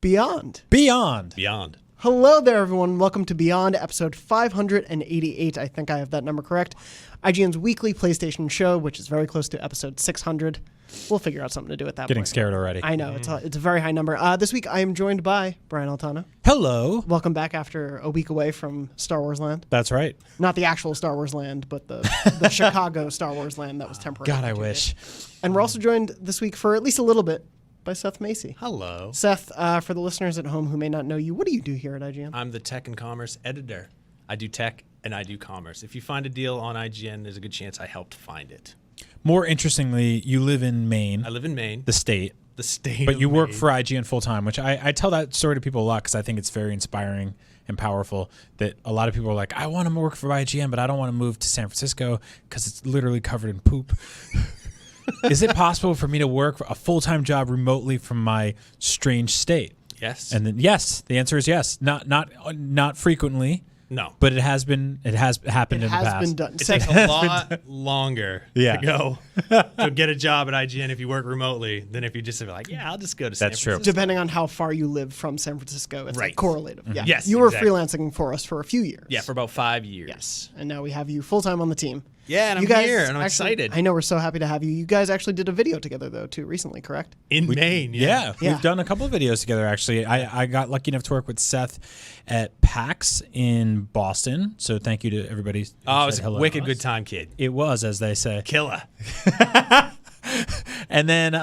Beyond. Hello there, everyone. Welcome to Beyond, episode 588. I think I have that number correct. IGN's weekly PlayStation show, which is very close to episode 600. We'll figure out something to do with that. Getting scared already. I know. It's a very high number. This week, I am joined by Brian Altano. Hello. Welcome back after a week away from Star Wars Land. That's right. Not the actual Star Wars Land, but the Chicago Star Wars Land that was temporary. God, I wish. And we're also joined this week for at least a little bit by Seth Macy. Hello. Seth, for the listeners at home who may not know you, what do you do here at IGN? I'm the tech and commerce editor. I do tech and I do commerce. If you find a deal on IGN, there's a good chance I helped find it. More interestingly, you live in Maine. I live in Maine. The state. The state. But you work Maine. for IGN full time, which I tell that story to people a lot because I think it's very inspiring and powerful that a lot of people are like, I want to work for IGN, but I don't want to move to San Francisco because it's literally covered in poop. Is it possible for me to work a full-time job remotely from my strange state? Yes. And then yes, the answer is yes. Not frequently. No. But it has happened in the past. It has been done. It takes a lot longer Yeah. to go to get a job at IGN if you work remotely than if you just are like, yeah, I'll just go to San That's true. Francisco. Depending on how far you live from San Francisco, it's like correlative. Yeah. Yes, You were exactly. freelancing for us for a few years. Yeah, for about 5 years. Yes. And now we have you full-time on the team. Yeah, and You I'm guys here, and I'm actually- excited. I know, we're so happy to have you. You guys actually did a video together, though, too, recently, correct? In Maine, Yeah, Yeah. we've done a couple of videos together, actually. I got lucky enough to work with Seth at PAX in Boston, so thank you to everybody. who Oh, it was said a hello. wicked good time, kid. It was, as they say. Killer. And then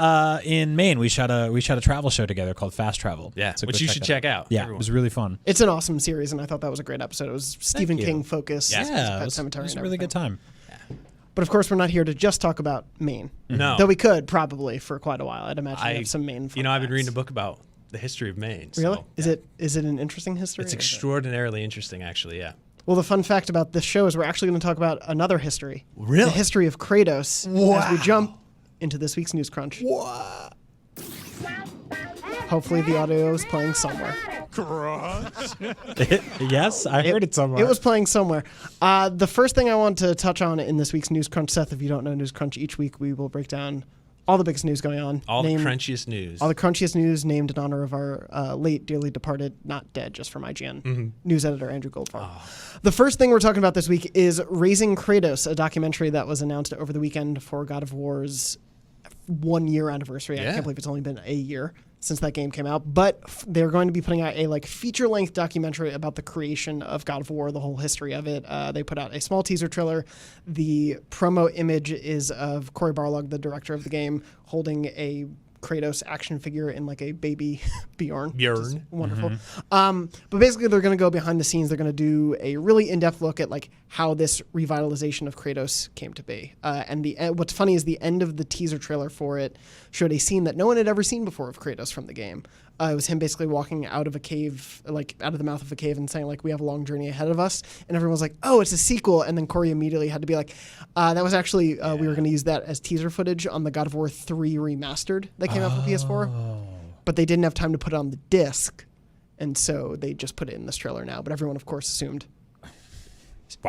in Maine, we shot a travel show together called Fast Travel. Yeah, So which go you should that check out. Yeah, everyone. it was really fun. It's an awesome series, and I thought that was a great episode. It was Stephen you. King focused. Yes. Yeah, Pet it was Cemetery a and really good everything. time. But, of course, we're not here to just talk about Maine. No. Though we could, probably, for quite a while. I'd imagine you have some Maine fun I've been facts. reading a book about the history of Maine. Really? So, Is it an interesting history? It's or is it- extraordinarily interesting, actually, yeah. Well, the fun fact about this show is we're actually going to talk about another history. Really? The history of Kratos as we jump into this week's News Crunch. What? Hopefully the audio is playing somewhere. Yes, I heard it somewhere. It was playing somewhere. The first thing I want to touch on in this week's News Crunch, Seth, if you don't know News Crunch, each week we will break down all the biggest news going on. All the crunchiest news. All the crunchiest news named in honor of our late, dearly departed, not dead, just from IGN, news editor Andrew Goldfarb. The first thing we're talking about this week is Raising Kratos, a documentary that was announced over the weekend for God of War's 1 year anniversary. I Yeah. can't believe it's only been a year since that game came out, but they're going to be putting out a feature-length documentary about the creation of God of War, the whole history of it. They put out a small teaser trailer. The promo image is of Cory Barlog, the director of the game, holding a Kratos action figure in a baby Bjorn. Which is wonderful. But basically they're going to go behind the scenes. They're going to do a really in-depth look at how this revitalization of Kratos came to be. And what's funny is the end of the teaser trailer for it showed a scene that no one had ever seen before of Kratos from the game. It was him basically walking out of a cave, out of the mouth of a cave and saying, we have a long journey ahead of us. And everyone was like, oh, it's a sequel. And then Corey immediately had to be like, that was actually, we were going to use that as teaser footage on the God of War 3 Remastered that came out for PS4. But they didn't have time to put it on the disc. And so they just put it in this trailer now. But everyone, of course, assumed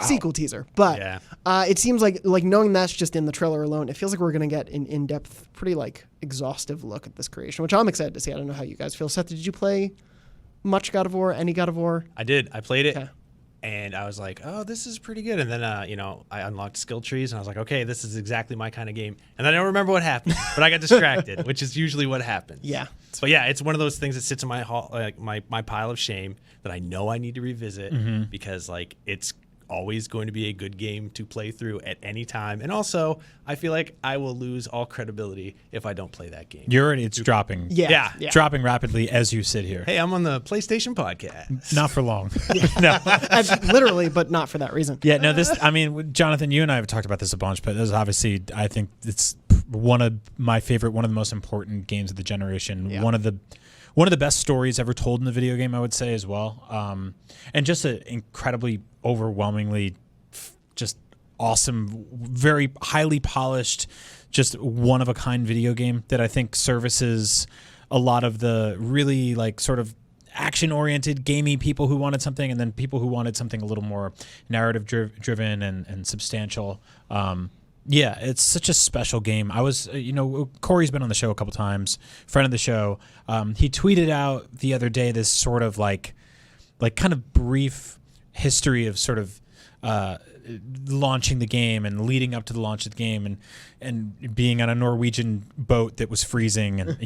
sequel teaser. But it seems like knowing that's just in the trailer alone, it feels like we're going to get an in-depth, pretty exhaustive look at this creation, which I'm excited to see. I don't know how you guys feel. Seth, did you play much God of War? Any God of War? I did. I played it. Okay. And I was like, oh, this is pretty good. And then, I unlocked skill trees, and I was like, okay, this is exactly my kind of game. And I don't remember what happened, but I got distracted, which is usually what happens. Yeah. But yeah, it's one of those things that sits in my my pile of shame that I know I need to revisit because it's always going to be a good game to play through at any time. And also, I feel like I will lose all credibility if I don't play that game. It's dropping. Yeah. Dropping rapidly as you sit here. Hey, I'm on the PlayStation podcast. Not for long. No. Literally, but not for that reason. Yeah, no, Jonathan, you and I have talked about this a bunch, but this is obviously, I think it's one of my favorite, one of the most important games of the generation. Yeah. One of the best stories ever told in the video game, I would say, as well. And just an incredibly, overwhelmingly just awesome, very highly polished, just one-of-a-kind video game that I think services a lot of the really sort of action-oriented, gamey people who wanted something, and then people who wanted something a little more narrative-driven and substantial. Yeah, it's such a special game. I was, Corey's been on the show a couple times, friend of the show. He tweeted out the other day this sort of like kind of brief history of sort of launching the game and leading up to the launch of the game and being on a Norwegian boat that was freezing and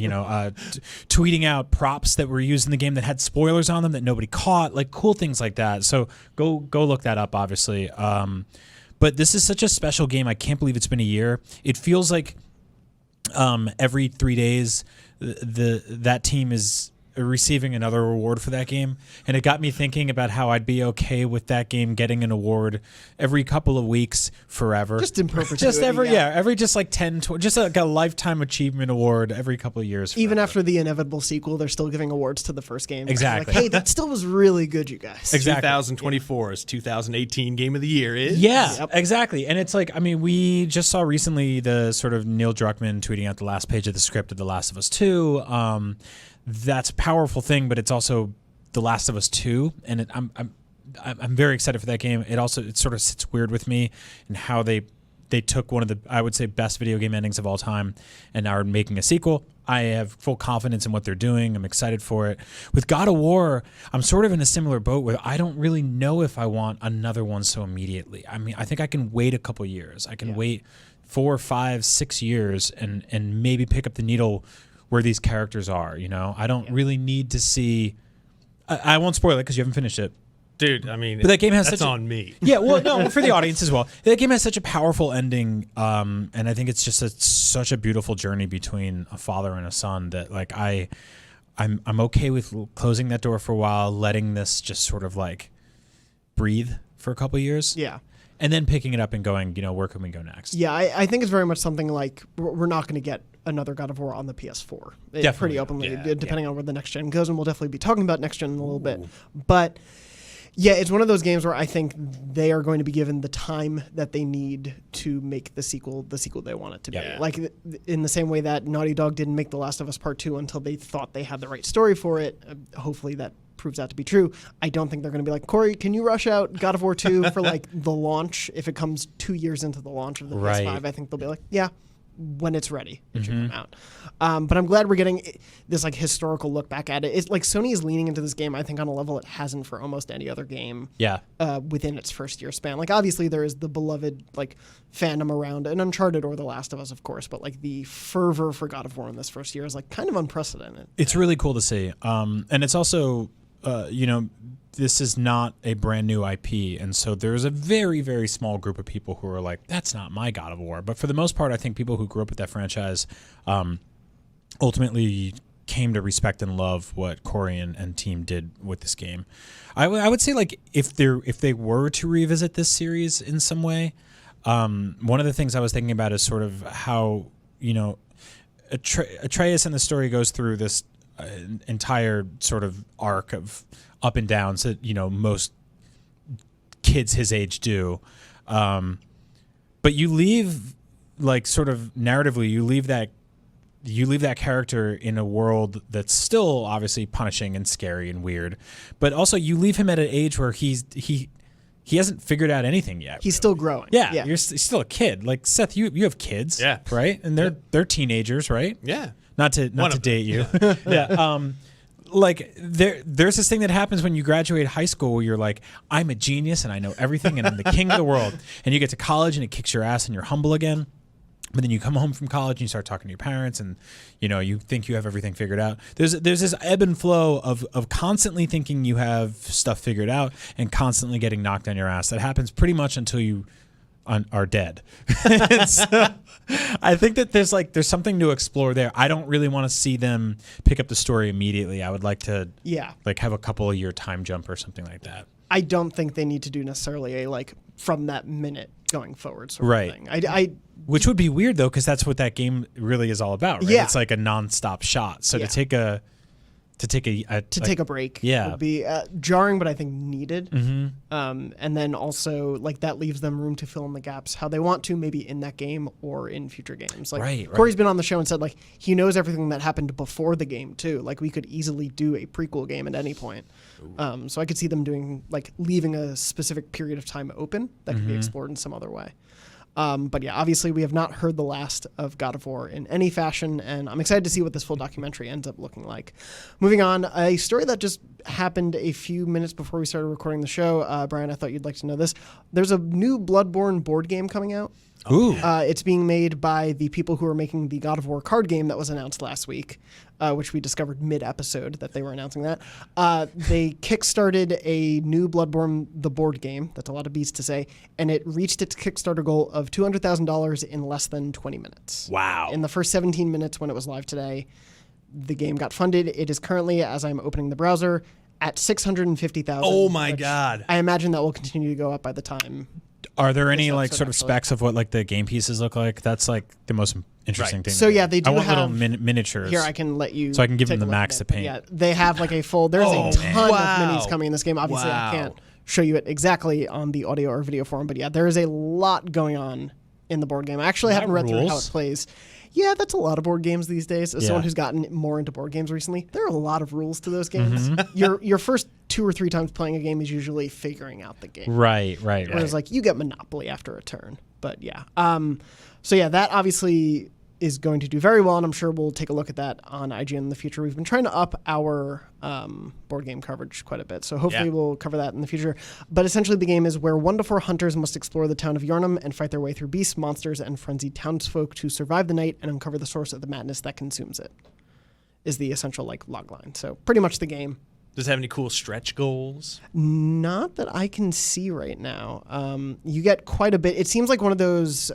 tweeting out props that were used in the game that had spoilers on them that nobody caught, like cool things like that. So go look that up, obviously. But this is such a special game. I can't believe it's been a year. It feels like every 3 days that team is receiving another award for that game, and it got me thinking about how I'd be okay with that game getting an award every couple of weeks forever, Just in perpetuity. just every just like 10 just like a lifetime achievement award every couple of years Even forever. after the inevitable sequel, they're still giving awards to the first game. Exactly. Like, hey, that still was really good, you guys. Exactly. 2024's 2018 Game of the Year is. Yeah, Yep. exactly. And it's like, I mean, we just saw recently the sort of Neil Druckmann tweeting out the last page of the script of The Last of Us 2. That's a powerful thing, but it's also The Last of Us 2, and I'm very excited for that game. It sort of sits weird with me in how they took one of the, I would say, best video game endings of all time and are making a sequel. I have full confidence in what they're doing. I'm excited for it. With God of War, I'm sort of in a similar boat where I don't really know if I want another one so immediately. I mean, I think I can wait a couple years. I can wait 4, 5, 6 years and maybe pick up the needle where these characters are, I don't really need to see. I won't spoil it because you haven't finished it. Dude, I mean, But that game has that's such on me. Yeah, well, no, for the audience as well. That game has such a powerful ending, and I think it's just such a beautiful journey between a father and a son that, like, I'm okay with closing that door for a while, letting this just sort of like breathe for a couple years. Yeah. And then picking it up and going, where can we go next? Yeah, I think it's very much something like we're not going to get another God of War on the PS4. Definitely. Pretty openly, Yeah, depending on where the next gen goes, and we'll definitely be talking about next gen in a little bit. But yeah, it's one of those games where I think they are going to be given the time that they need to make the sequel they want it to be. Yeah. Like in the same way that Naughty Dog didn't make The Last of Us Part 2 until they thought they had the right story for it. Hopefully that proves out to be true. I don't think they're going to be like, Corey, can you rush out God of War 2 for like the launch? If it comes 2 years into the launch of the Right. PS5, I think they'll be like, yeah, when it's ready, it should come out. But I'm glad we're getting this like historical look back at it. It's like Sony is leaning into this game, I think, on a level it hasn't for almost any other game. Yeah. Within its first year span. Like obviously there is the beloved like fandom around an Uncharted or The Last of Us, of course, but like the fervor for God of War in this first year is like kind of unprecedented. It's really cool to see. And it's also, this is not a brand new IP. And so there's a very, very small group of people who are like, that's not my God of War. But for the most part, I think people who grew up with that franchise ultimately came to respect and love what Corey and team did with this game. I would say, like, if they were to revisit this series in some way, one of the things I was thinking about is sort of how, Atreus in the story goes through this entire sort of arc of up and downs that most kids his age do, but you leave, like, sort of narratively, you leave that character in a world that's still obviously punishing and scary and weird, but also you leave him at an age where he hasn't figured out anything yet. He's still growing. Yeah. You're still a kid. Like, Seth, you have kids, Yeah. right? And they're teenagers, right? Yeah. Not to date you. Yeah. Like there's this thing that happens when you graduate high school where you're like, I'm a genius and I know everything and I'm the king of the world. And you get to college and it kicks your ass and you're humble again. But then you come home from college and you start talking to your parents and you think you have everything figured out. There's this ebb and flow of constantly thinking you have stuff figured out and constantly getting knocked on your ass. That happens pretty much until you are dead. So I think that there's something to explore there. I don't really want to see them pick up the story immediately. I would like to have a couple of year time jump or something like that. I don't think they need to do necessarily a like from that minute going forward sort of thing. Which would be weird though, because that's what that game really is all about, right? Yeah. It's like a nonstop shot. So to take a break yeah. would be jarring, but I think needed. Mm-hmm. And then also like that leaves them room to fill in the gaps how they want to, maybe in that game or in future games. Like Right. Corey's been on the show and said like he knows everything that happened before the game too. Like we could easily do a prequel game at any point. So I could see them doing like leaving a specific period of time open that could be explored in some other way. But yeah, obviously we have not heard the last of God of War in any fashion, and I'm excited to see what this full documentary ends up looking like. Moving on, a story that just happened a few minutes before we started recording the show. Brian, I thought you'd like to know this. There's a new Bloodborne board game coming out. Ooh. It's being made by the people who are making the God of War card game that was announced last week, which we discovered mid-episode that they were announcing that. They kickstarted a new Bloodborne, the board game. That's a lot of beats to say. And it reached its Kickstarter goal of $200,000 in less than 20 minutes. Wow. In the first 17 minutes when it was live today, the game got funded. It is currently, as I'm opening the browser, at $650,000. Oh, my God. I imagine that will continue to go up by the time. Are there any This like episode, sort of actually. specs of what like the game pieces look like? That's like the most interesting Right. thing. So, to me. yeah, they do I want have- little miniatures. Here, I can let you. So I can give them take the a look max at to it. paint. Yeah, they have like a full. There's Oh, a ton wow. of minis coming in this game. Obviously, Wow. I can't show you it exactly on the audio or video form, but yeah, there is a lot going on in the board game. I actually That haven't read through how it rules. plays. Yeah, that's a lot of board games these days. As Yeah. someone who's gotten more into board games recently, there are a lot of rules to those games. Mm-hmm. Your first 2 or 3 times playing a game is usually figuring out the game. Right. Whereas like you get Monopoly after a turn. But yeah. So yeah, that obviously is going to do very well, and I'm sure we'll take a look at that on IGN in the future. We've been trying to up our board game coverage quite a bit, so hopefully Yeah. we'll cover that in the future. But essentially the game is where 1 to 4 hunters must explore the town of Yharnam and fight their way through beasts, monsters, and frenzied townsfolk to survive the night and uncover the source of the madness that consumes it, is the essential like logline. So pretty much the game. Does it have any cool stretch goals? Not that I can see right now. You get quite a bit. It seems like one of those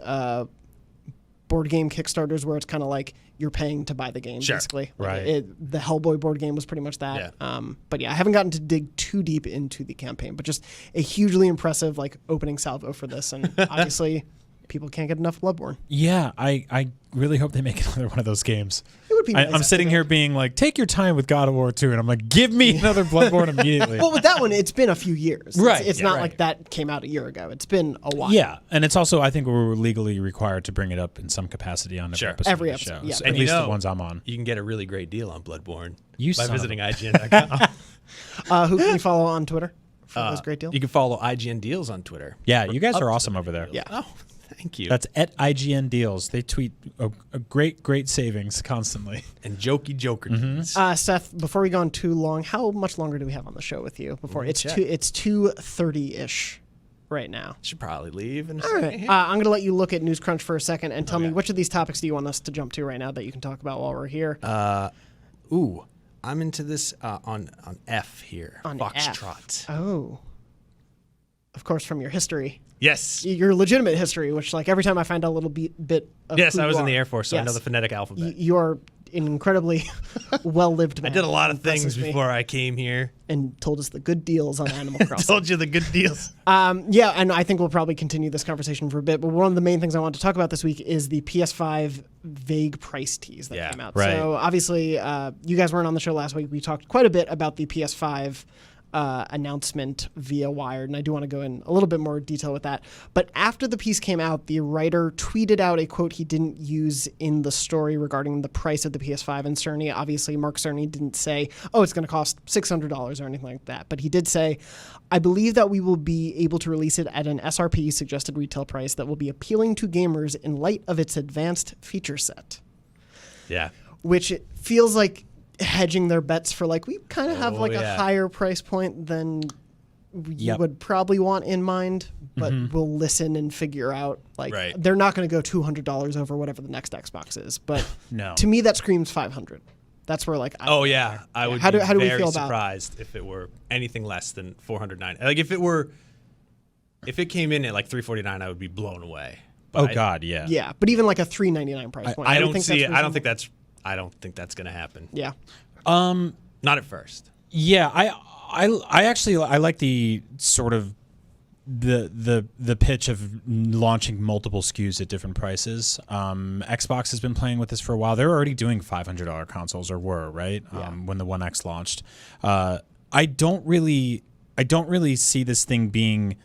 board game Kickstarters where it's kind of like you're paying to buy the game, Sure. basically. Right. The Hellboy board game was pretty much that. Yeah. But yeah, I haven't gotten to dig too deep into the campaign, but just a hugely impressive like opening salvo for this. And obviously, people can't get enough Bloodborne. Yeah. I really hope they make another one of those games. It would be nice. I'm sitting here being like, take your time with God of War 2, and I'm like, give me another Bloodborne immediately. Well, with that one, it's been a few years. Right, It's yeah, not right. like that came out a year ago. It's been a while. Yeah, and it's also I think we're legally required to bring it up in some capacity on every Sure. episode Every of the episode, show. yeah. So And at you least know- the ones I'm on. You can get a really great deal on Bloodborne You by son of a- visiting IGN.com. Who can you follow on Twitter for those great deals? You can follow IGN Deals on Twitter. Yeah, you guys Up are to awesome the over there. deals. Yeah. Oh, thank you. That's at IGN Deals. They tweet a great savings constantly. and jokey joker deeds. Seth, before we go on too long, how much longer do we have on the show with you? Before me it's check. it's 2:30-ish right now. Should probably leave in a All second. right, here. I'm going to let you look at News Crunch for a second and tell me Okay. which of these topics do you want us to jump to right now that you can talk about while we're here. Ooh, I'm into this on F here. On Foxtrot. Oh, of course, from your history, Yes. your legitimate history, which like every time I find out a little bit of Yes, who I was you in the are. Air Force, so I know Yes. the phonetic alphabet. You're an incredibly well-lived I man. did a lot of Impresses things me. before I came here. and told us the good deals on Animal Crossing. Told you the good deals. Yeah, and I think we'll probably continue this conversation for a bit, but one of the main things I want to talk about this week is the PS5 vague price tease that Yeah, came out. right. So obviously, you guys weren't on the show last week. We talked quite a bit about the PS5 announcement via Wired, and I do want to go in a little bit more detail with that. But after the piece came out, the writer tweeted out a quote he didn't use in the story regarding the price of the PS5. And Cerny, obviously, Mark Cerny didn't say, oh, it's going to cost $600 or anything like that. But he did say, I believe that we will be able to release it at an SRP, suggested retail price, that will be appealing to gamers in light of its advanced feature set. Yeah. Which it feels like hedging their bets for like, we kind of have like a yeah. higher price point than you Yep. would probably want in mind, but we'll listen and figure out like Right. they're not going to go $200 over whatever the next Xbox is. But No. to me, that screams 500. That's where like, Oh yeah, I would How be do we very feel about- surprised if it were anything less than $409. Like if it came in at like $349, I would be blown away. But Oh I- God, yeah. yeah, but even like a $399 price point. I would don't think see that's it. I don't think reasonable. that's going to happen. Yeah. Not at first. Yeah, I actually I like the sort of the pitch of launching multiple SKUs at different prices. Xbox has been playing with this for a while. They're already doing $500 consoles, or were, right? When the One X launched. I don't really see this thing being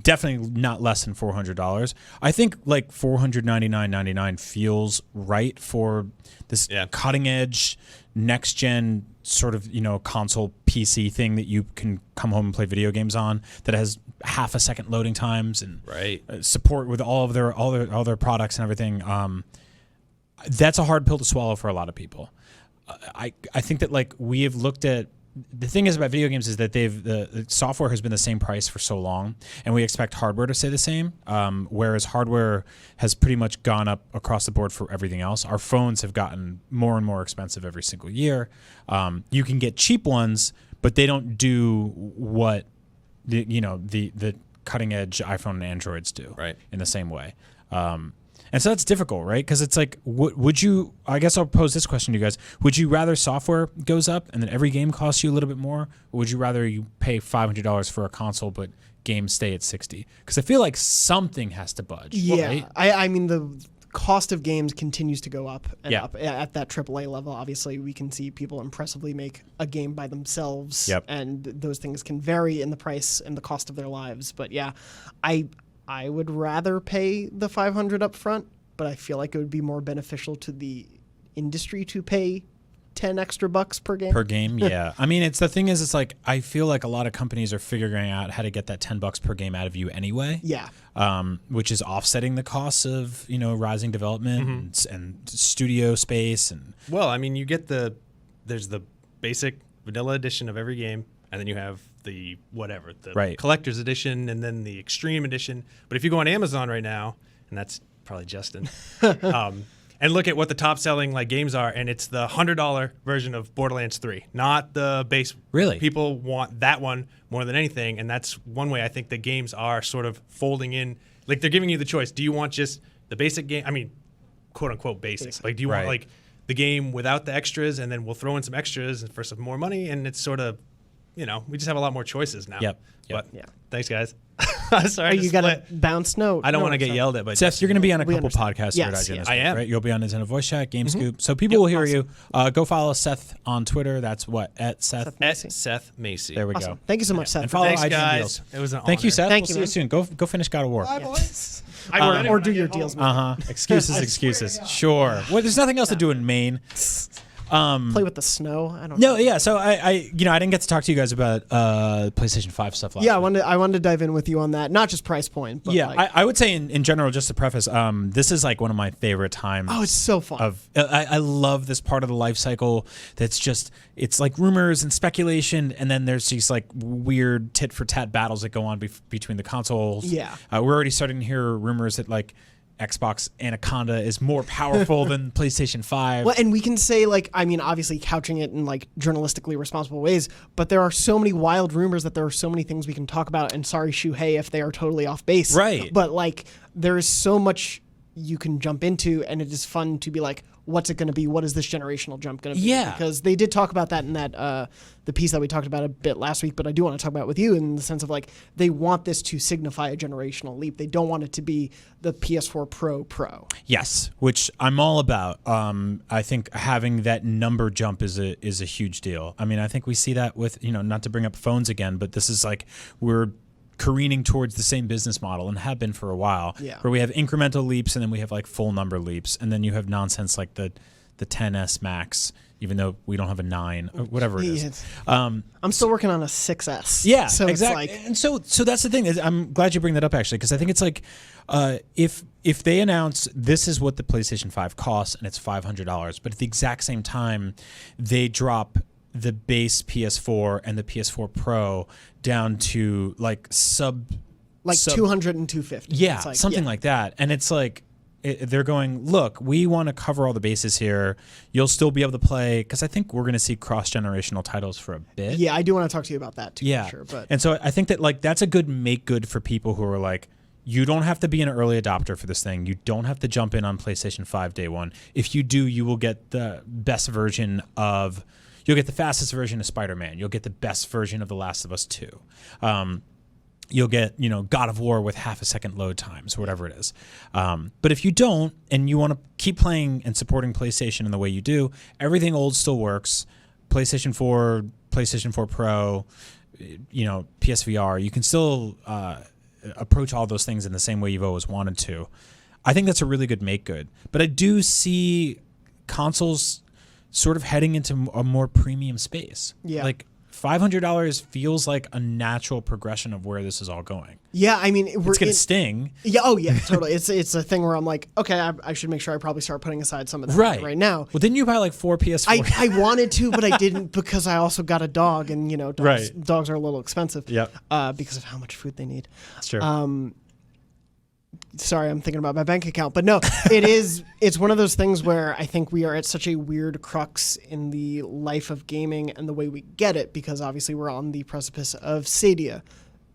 definitely not less than $400. I think like $499.99 feels right for this Yeah. cutting edge next gen sort of, console PC thing that you can come home and play video games on that has half a second loading times and support with all of their products and everything. That's a hard pill to swallow for a lot of people. I think that like we have looked at. The thing is about video games is that the software has been the same price for so long, and we expect hardware to stay the same, whereas hardware has pretty much gone up across the board for everything else. Our phones have gotten more and more expensive every single year. You can get cheap ones, but they don't do what the cutting edge iPhone and Androids do in the same way. And so that's difficult, right? Because it's like, would you, I guess I'll pose this question to you guys. Would you rather software goes up and then every game costs you a little bit more? Or would you rather you pay $500 for a console but games stay at $60? Because I feel like something has to budge. Yeah. Right? I mean, the cost of games continues to go up and up. At that AAA level, obviously, we can see people impressively make a game by themselves. And those things can vary in the price and the cost of their lives. But yeah, I would rather pay the $500 up front, but I feel like it would be more beneficial to the industry to pay 10 extra bucks per game. Per game, yeah. I mean, the thing is, it's like I feel like a lot of companies are figuring out how to get that $10 per game out of you anyway. Yeah. Which is offsetting the costs of rising development and studio space and. Well, I mean, you get there's the basic vanilla edition of every game, and then you have the collector's edition and then the extreme edition. But if you go on Amazon right now, and that's probably Justin, and look at what the top selling like games are, and it's the $100 version of Borderlands 3, not the base. Really? People want that one more than anything, and that's one way I think the games are sort of folding in. Like they're giving you the choice. Do you want just the basic game? I mean, quote unquote basic. Like do you want like the game without the extras, and then we'll throw in some extras for some more money, and it's sort of we just have a lot more choices now. Yep. But thanks, guys. Sorry, you got to bounce. No, I don't want to get yelled at. But Seth, you're going to be on a couple podcasts here at IGN. I am. Right? You'll be on Nintendo Voice Chat, Game Scoop. So people will hear you. Go follow Seth on Twitter. That's what at Seth Macy. There we go. Thank you so much, Seth. And follow Thanks, IGN guys. Deals. It was an Thank honor. you, Seth. Thank we'll you, see you soon. Go finish God of War. Bye, boys. Or do your deals. Excuses. Sure. Well, there's nothing else to do in Maine. Play with the snow. I don't know. No, yeah. So I didn't get to talk to you guys about PlayStation 5 stuff last week. I wanted to dive in with you on that. Not just price point, but I would say in general, just to preface, this is like one of my favorite times. Oh, it's so fun. I love this part of the life cycle. It's like rumors and speculation, and then there's these like weird tit for tat battles that go on between the consoles. Yeah, we're already starting to hear rumors that like Xbox Anaconda is more powerful than PlayStation 5. Well, and we can say, obviously couching it in, journalistically responsible ways, but there are so many wild rumors that there are so many things we can talk about, and sorry, Shuhei, if they are totally off base. Right. But, there is so much you can jump into, and it is fun to be like, what's it going to be? What is this generational jump going to be? Yeah. Because they did talk about that in that the piece that we talked about a bit last week, but I do want to talk about it with you in the sense of they want this to signify a generational leap. They don't want it to be the PS4 Pro. Yes, which I'm all about. I think having that number jump is a huge deal. I mean, I think we see that with, not to bring up phones again, but this is we're careening towards the same business model and have been for a while, where we have incremental leaps and then we have full number leaps, and then you have nonsense like the 10S Max, even though we don't have a 9 or whatever it is. I'm still working on a 6S. Yeah, so exactly. And so that's the thing. I'm glad you bring that up actually, because I think it's if they announce this is what the PlayStation 5 costs and it's $500, but at the exact same time they drop the base PS4 and the PS4 Pro down to sub 200 and 250. Yeah, something like that. And it's they're going, look, we want to cover all the bases here. You'll still be able to play, because I think we're going to see cross-generational titles for a bit. Yeah, I do want to talk to you about that too. Yeah, for sure. But and so I think that that's a good make good for people who are you don't have to be an early adopter for this thing. You don't have to jump in on PlayStation 5 day one. If you do, you will get the best version of. You'll get the fastest version of Spider-Man. You'll get the best version of The Last of Us 2. You'll get, God of War with half a second load times or whatever it is. But if you don't, and you want to keep playing and supporting PlayStation in the way you do, everything old still works. PlayStation 4, PlayStation 4 Pro, PSVR. You can still approach all those things in the same way you've always wanted to. I think that's a really good make good. But I do see consoles sort of heading into a more premium space. Yeah. Like $500 feels like a natural progression of where this is all going. Yeah, I mean, It's going to sting. Yeah, oh yeah, totally. It's a thing where I'm like, okay, I should make sure I probably start putting aside some of that right now. Well, didn't you buy like 4 PS4? I wanted to, but I didn't because I also got a dog, and dogs are a little expensive. Yep. Because of how much food they need. That's true. Sorry, I'm thinking about my bank account, but no, it's one of those things where I think we are at such a weird crux in the life of gaming and the way we get it, because obviously we're on the precipice of Stadia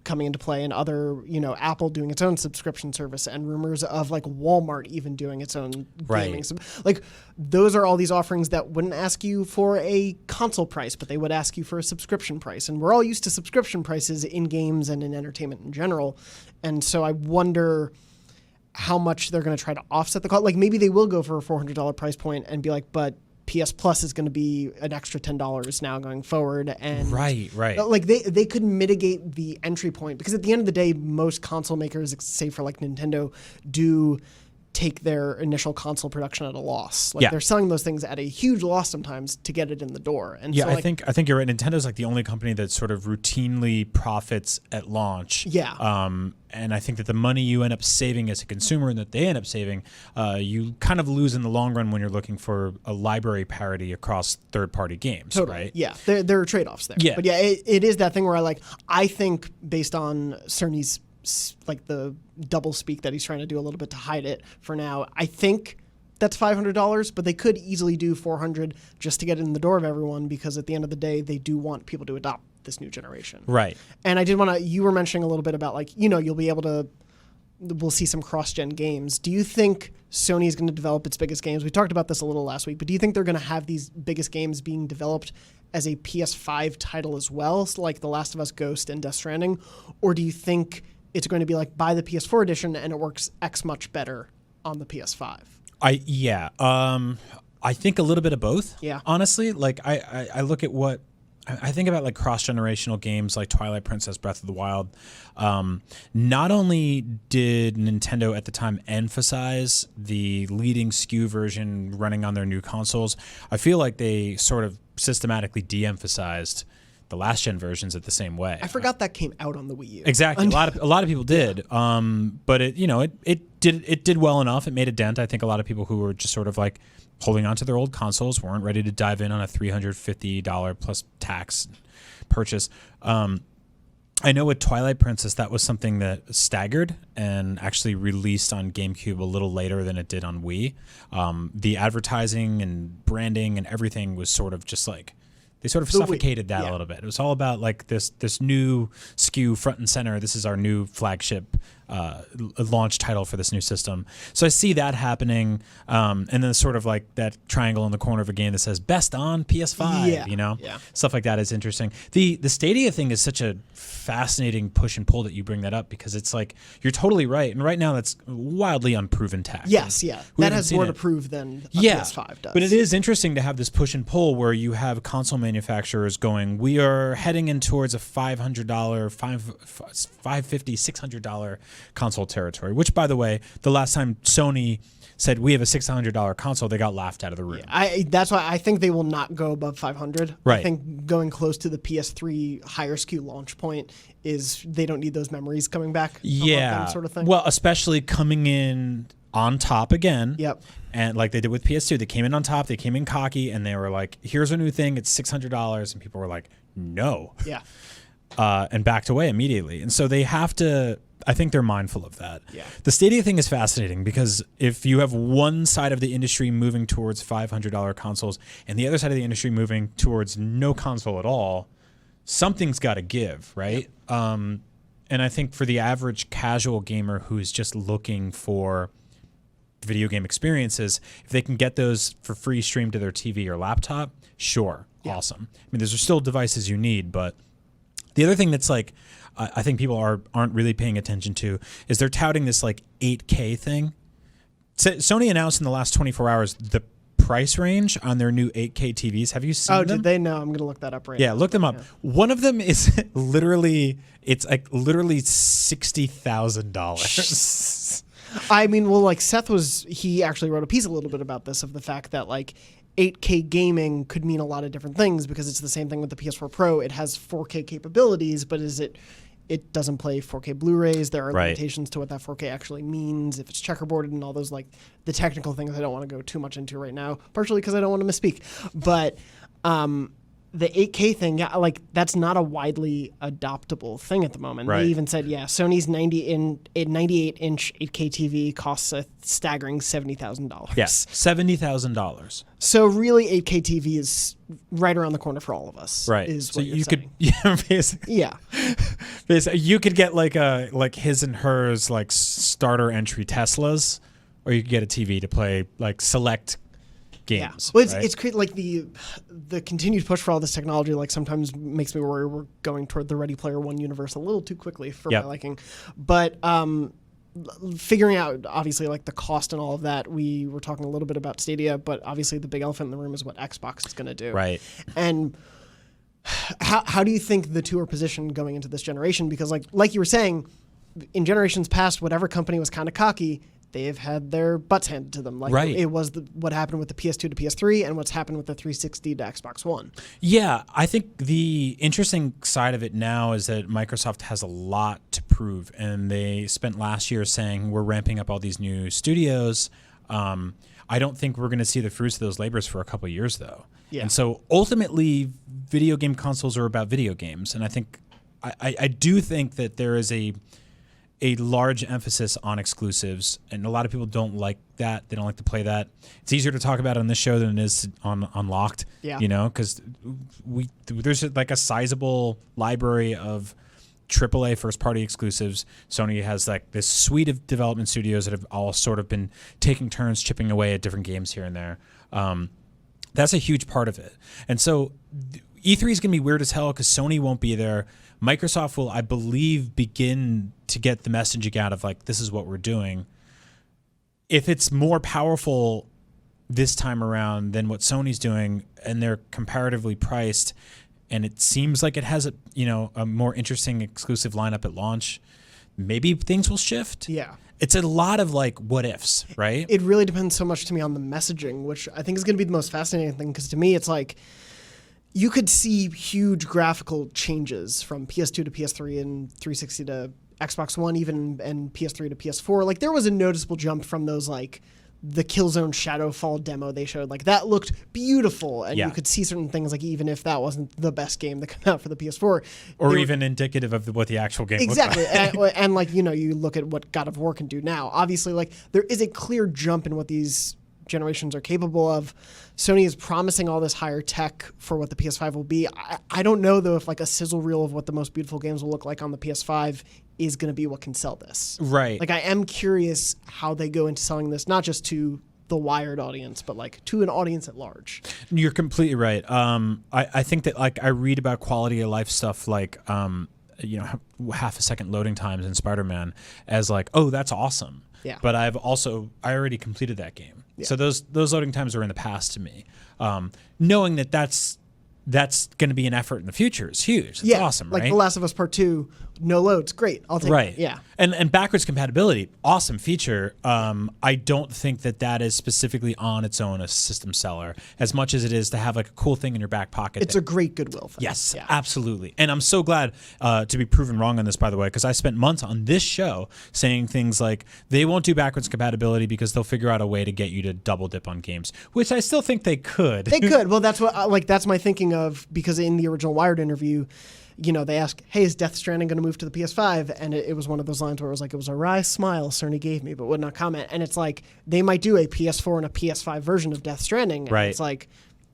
coming into play and other, Apple doing its own subscription service and rumors of like Walmart even doing its own gaming. Like those are all these offerings that wouldn't ask you for a console price, but they would ask you for a subscription price. And we're all used to subscription prices in games and in entertainment in general. And so I wonder how much they're going to try to offset the cost. Like maybe they will go for a $400 price point and be like, but PS Plus is going to be an extra $10 now going forward. And right. Like they could mitigate the entry point, because at the end of the day, most console makers, say for like Nintendo, do take their initial console production at a loss. Like they're selling those things at a huge loss sometimes to get it in the door. And so I think you're right. Nintendo's like the only company that sort of routinely profits at launch. Yeah. And I think that the money you end up saving as a consumer and that they end up saving, you kind of lose in the long run when you're looking for a library parity across third-party games, totally. right? Yeah, there are trade-offs there. Yeah. But yeah, it is that thing where I think based on Cerny's like the double speak that he's trying to do a little bit to hide it for now, I think that's $500, but they could easily do $400 just to get it in the door of everyone, because at the end of the day, they do want people to adopt this new generation. Right. And I did want to, you were mentioning a little bit about like, you'll be able to, we'll see some cross-gen games. Do you think Sony is going to develop its biggest games? We talked about this a little last week, but do you think they're going to have these biggest games being developed as a PS5 title as well, so like The Last of Us, Ghost, and Death Stranding? Or do you think it's going to be like buy the PS4 edition and it works X much better on the PS5? I think a little bit of both. Yeah. Honestly, like I look at what I think about, like cross-generational games like Twilight Princess, Breath of the Wild. Not only did Nintendo at the time emphasize the leading SKU version running on their new consoles, I feel like they sort of systematically de-emphasized the last gen versions at the same way. I forgot that came out on the Wii U. Exactly. A lot of people did. But it did well enough. It made a dent. I think a lot of people who were just sort of like holding onto their old consoles weren't ready to dive in on a $350 plus tax purchase. I know with Twilight Princess, that was something that staggered and actually released on GameCube a little later than it did on Wii. The advertising and branding and everything was sort of just like, they sort of suffocated that a little bit. It was all about like this new SKU front and center. This is our new flagship launch title for this new system. So I see that happening, and then sort of like that triangle in the corner of a game that says best on PS5. Stuff like that is interesting. The Stadia thing is such a fascinating push and pull that you bring that up, because it's like you're totally right, and right now that's wildly unproven tech. Yes, that has more to prove than a PS5 does. But it is interesting to have this push and pull where you have console manufacturers going, we are heading in towards a $500, $550, $600 console territory, which, by the way, the last time Sony said we have a $600 console, they got laughed out of the room. That's why I think they will not go above 500. Right. I think going close to the PS3 higher SKU launch point is they don't need those memories coming back. Them sort of thing. Well, especially coming in on top again. Yep. And like they did with PS2, they came in on top, they came in cocky, and they were like, here's a new thing, it's $600, and people were like, no. Yeah. And backed away immediately. And so they have to, I think they're mindful of that. Yeah. The Stadia thing is fascinating because if you have one side of the industry moving towards $500 consoles and the other side of the industry moving towards no console at all, something's got to give, right? Yep. And I think for the average casual gamer who's just looking for video game experiences, if they can get those for free streamed to their TV or laptop, sure, awesome. I mean, those are still devices you need, but the other thing that's like, I think people aren't really paying attention to is they're touting this like 8K thing. Sony announced in the last 24 hours the price range on their new 8K TVs. Have you seen them? Oh, did they? No, I'm going to look that up right now. Yeah, look them up. Yeah. One of them is literally $60,000. I mean, well, like Seth he actually wrote a piece a little bit about this, of the fact that like 8K gaming could mean a lot of different things because it's the same thing with the PS4 Pro. It has 4K capabilities, but it doesn't play 4K Blu-rays. There are limitations to what that 4K actually means, if it's checkerboarded and all those like the technical things I don't want to go too much into right now, partially because I don't want to misspeak. But the 8K thing, yeah, like that's not a widely adoptable thing at the moment. Right. They even said, Sony's 98-inch 8K TV costs a staggering $70,000. Yes, $70,000. So really, 8K TV is right around the corner for all of us. Right. Is so what you're you saying. could, basically, Yeah. basically, you could get like his and hers like starter entry Teslas, or you could get a TV to play like select games. Well, right? it's crazy. Like the continued push for all this technology, like sometimes makes me worry we're going toward the Ready Player One universe a little too quickly for my liking. But figuring out obviously like the cost and all of that, we were talking a little bit about Stadia, but obviously the big elephant in the room is what Xbox is going to do. Right. And how do you think the two are positioned going into this generation? Because like you were saying, in generations past, whatever company was kind of cocky, they've had their butts handed to them. Like it was what happened with the PS2 to PS3 and what's happened with the 360 to Xbox One. Yeah, I think the interesting side of it now is that Microsoft has a lot to prove, and they spent last year saying we're ramping up all these new studios. I don't think we're going to see the fruits of those labors for a couple of years, though. Yeah. And so ultimately, video game consoles are about video games, and I think I do think that there is a large emphasis on exclusives, and a lot of people don't like that. They don't like to play that. It's easier to talk about on this show than it is on Unlocked. Yeah. You know, because there's like a sizable library of AAA first-party exclusives. Sony has like this suite of development studios that have all sort of been taking turns chipping away at different games here and there. That's a huge part of it. And so E3 is going to be weird as hell because Sony won't be there. Microsoft will, I believe, begin to get the messaging out of like, this is what we're doing. If it's more powerful this time around than what Sony's doing, and they're comparatively priced, and it seems like it has a more interesting exclusive lineup at launch, maybe things will shift. Yeah. It's a lot of like what ifs, right? It really depends so much to me on the messaging, which I think is going to be the most fascinating thing, because to me it's like you could see huge graphical changes from PS2 to PS3 and 360 to Xbox One even, and PS3 to PS4. Like there was a noticeable jump from those like the Killzone Shadowfall demo they showed. Like that looked beautiful, and you could see certain things like even if that wasn't the best game that came out for the PS4. Or even indicative of what the actual game exactly. looked like. and like, you know, you look at what God of War can do now. Obviously, like there is a clear jump in what these generations are capable of. Sony is promising all this higher tech for what the PS5 will be. I don't know though if like a sizzle reel of what the most beautiful games will look like on the PS5 is going to be what can sell this. Right. Like I am curious how they go into selling this, not just to the wired audience, but like to an audience at large. You're completely right. I think that like I read about quality of life stuff like half a second loading times in Spider-Man as like, oh, that's awesome. Yeah. But I already completed that game. Yeah. So those loading times are in the past to me. Knowing that that's going to be an effort in the future is huge. It's awesome, like right? The Last of Us Part 2, no loads, great. I'll take it. Yeah. And backwards compatibility, awesome feature. I don't think that is specifically on its own a system seller as much as it is to have like a cool thing in your back pocket. It's a great goodwill thing. Yes, absolutely. And I'm so glad to be proven wrong on this, by the way, because I spent months on this show saying things like they won't do backwards compatibility because they'll figure out a way to get you to double dip on games, which I still think they could. They could. Well, that's what that's my thinking of, because in the original Wired interview, you know, they asked, hey, is Death Stranding going to move to the PS5? And it was one of those lines where it was like, it was a wry smile Cerny gave me, but would not comment. And it's like, they might do a PS4 and a PS5 version of Death Stranding. And right. It's like,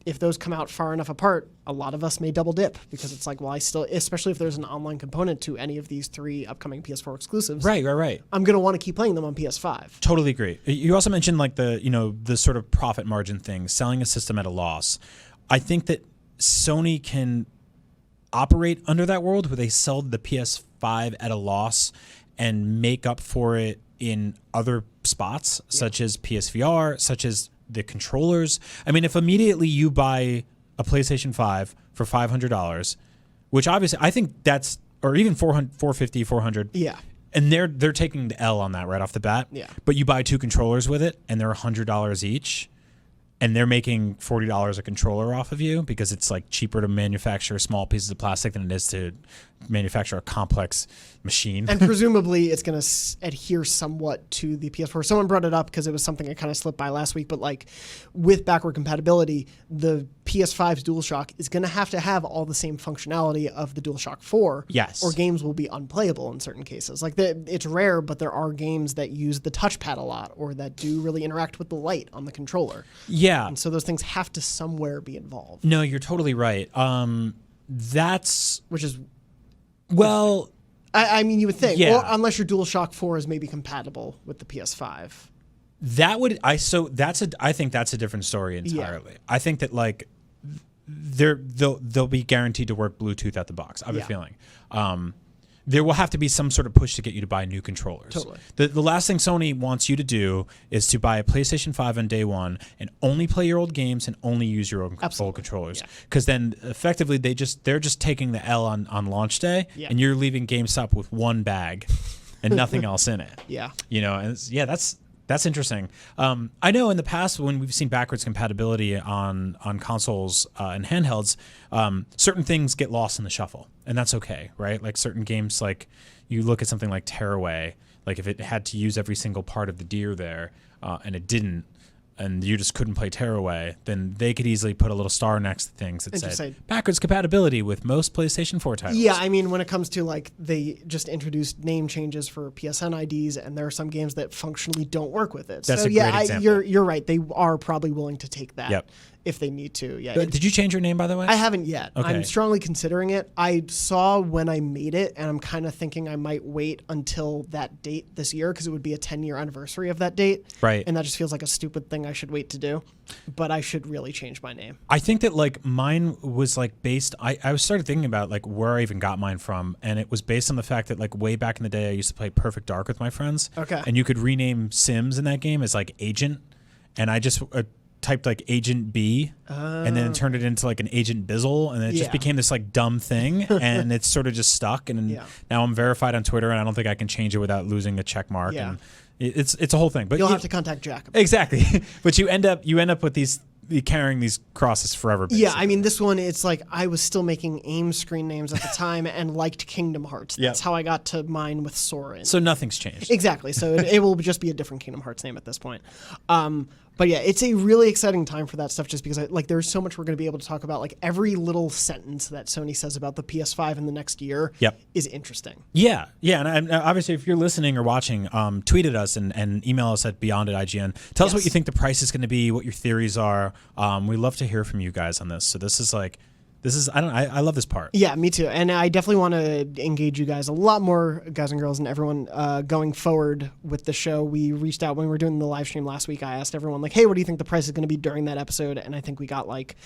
if those come out far enough apart, a lot of us may double dip, because it's like, well, especially if there's an online component to any of these 3 upcoming PS4 exclusives. Right. I'm going to want to keep playing them on PS5. Totally agree. You also mentioned like the sort of profit margin thing, selling a system at a loss. I think that Sony can operate under that world where they sell the PS5 at a loss and make up for it in other spots, such as PSVR, such as the controllers. I mean, if immediately you buy a PlayStation 5 for $500, which obviously I think that's, or even $450, $400. Yeah. And they're taking the L on that right off the bat. Yeah. But you buy 2 controllers with it and they're $100 each. and they're making $40 a controller off of you because it's like cheaper to manufacture small pieces of plastic than it is to manufacture a complex machine. And presumably it's going to adhere somewhat to the PS4. Someone brought it up because it was something I kind of slipped by last week, but like with backward compatibility, the PS5's DualShock is going to have all the same functionality of the DualShock 4. Yes. Or games will be unplayable in certain cases. Like it's rare, but there are games that use the touchpad a lot or that do really interact with the light on the controller. Yeah. And so those things have to somewhere be involved. No, you're totally right. Which is... Well... I mean, you would think. Yeah. Well, unless your DualShock 4 is maybe compatible with the PS5. I think that's a different story entirely. Yeah. I think that like they'll be guaranteed to work Bluetooth out the box. I have a feeling. There will have to be some sort of push to get you to buy new controllers. Totally. The last thing Sony wants you to do is to buy a PlayStation 5 on day one and only play your old games and only use your own old controllers. Because then effectively they're just taking the L on launch day, and you're leaving GameStop with one bag and nothing else in it. Yeah. You know, and that's interesting. I know in the past when we've seen backwards compatibility on consoles and handhelds, certain things get lost in the shuffle, and that's okay, right? Like certain games, like you look at something like Tearaway, like if it had to use every single part of the deer there and it didn't, and you just couldn't play Tearaway, then they could easily put a little star next to things that said backwards compatibility with most PlayStation 4 titles. Yeah, I mean, when it comes to like they just introduced name changes for PSN IDs, and there are some games that functionally don't work with it. That's so a great example. You're right. They are probably willing to take that. Yep. If they need to, yeah. Did you change your name, by the way? I haven't yet. Okay. I'm strongly considering it. I saw when I made it, and I'm kind of thinking I might wait until that date this year because it would be a 10-year anniversary of that date. Right. And that just feels like a stupid thing I should wait to do. But I should really change my name. I think that like mine was like based. I started thinking about like where I even got mine from, and it was based on the fact that like way back in the day I used to play Perfect Dark with my friends. Okay. And you could rename Sims in that game as like Agent, and I just typed like Agent B, and then turned it into like an Agent Bizzle, and then it just became this like dumb thing, and it's sort of just stuck. And now I'm verified on Twitter, and I don't think I can change it without losing a check mark. Yeah. And it's a whole thing. But you'll have to contact Jack. Exactly. But you end up with these carrying these crosses forever. Basically. Yeah, I mean this one, it's like I was still making AIM screen names at the time and liked Kingdom Hearts. That's how I got to mine with Soren. So nothing's changed. Exactly. So it will just be a different Kingdom Hearts name at this point. But yeah, it's a really exciting time for that stuff just because there's so much we're going to be able to talk about. Like every little sentence that Sony says about the PS5 in the next year is interesting. Yeah. Yeah. And obviously if you're listening or watching, tweet at us and email us at beyond@IGN. Tell us what you think the price is going to be, what your theories are. We love to hear from you guys on this. So I love this part. Yeah, me too. And I definitely want to engage you guys a lot more, guys and girls, and everyone going forward with the show. We reached out when we were doing the live stream last week. I asked everyone, like, hey, what do you think the price is going to be during that episode? And I think we got like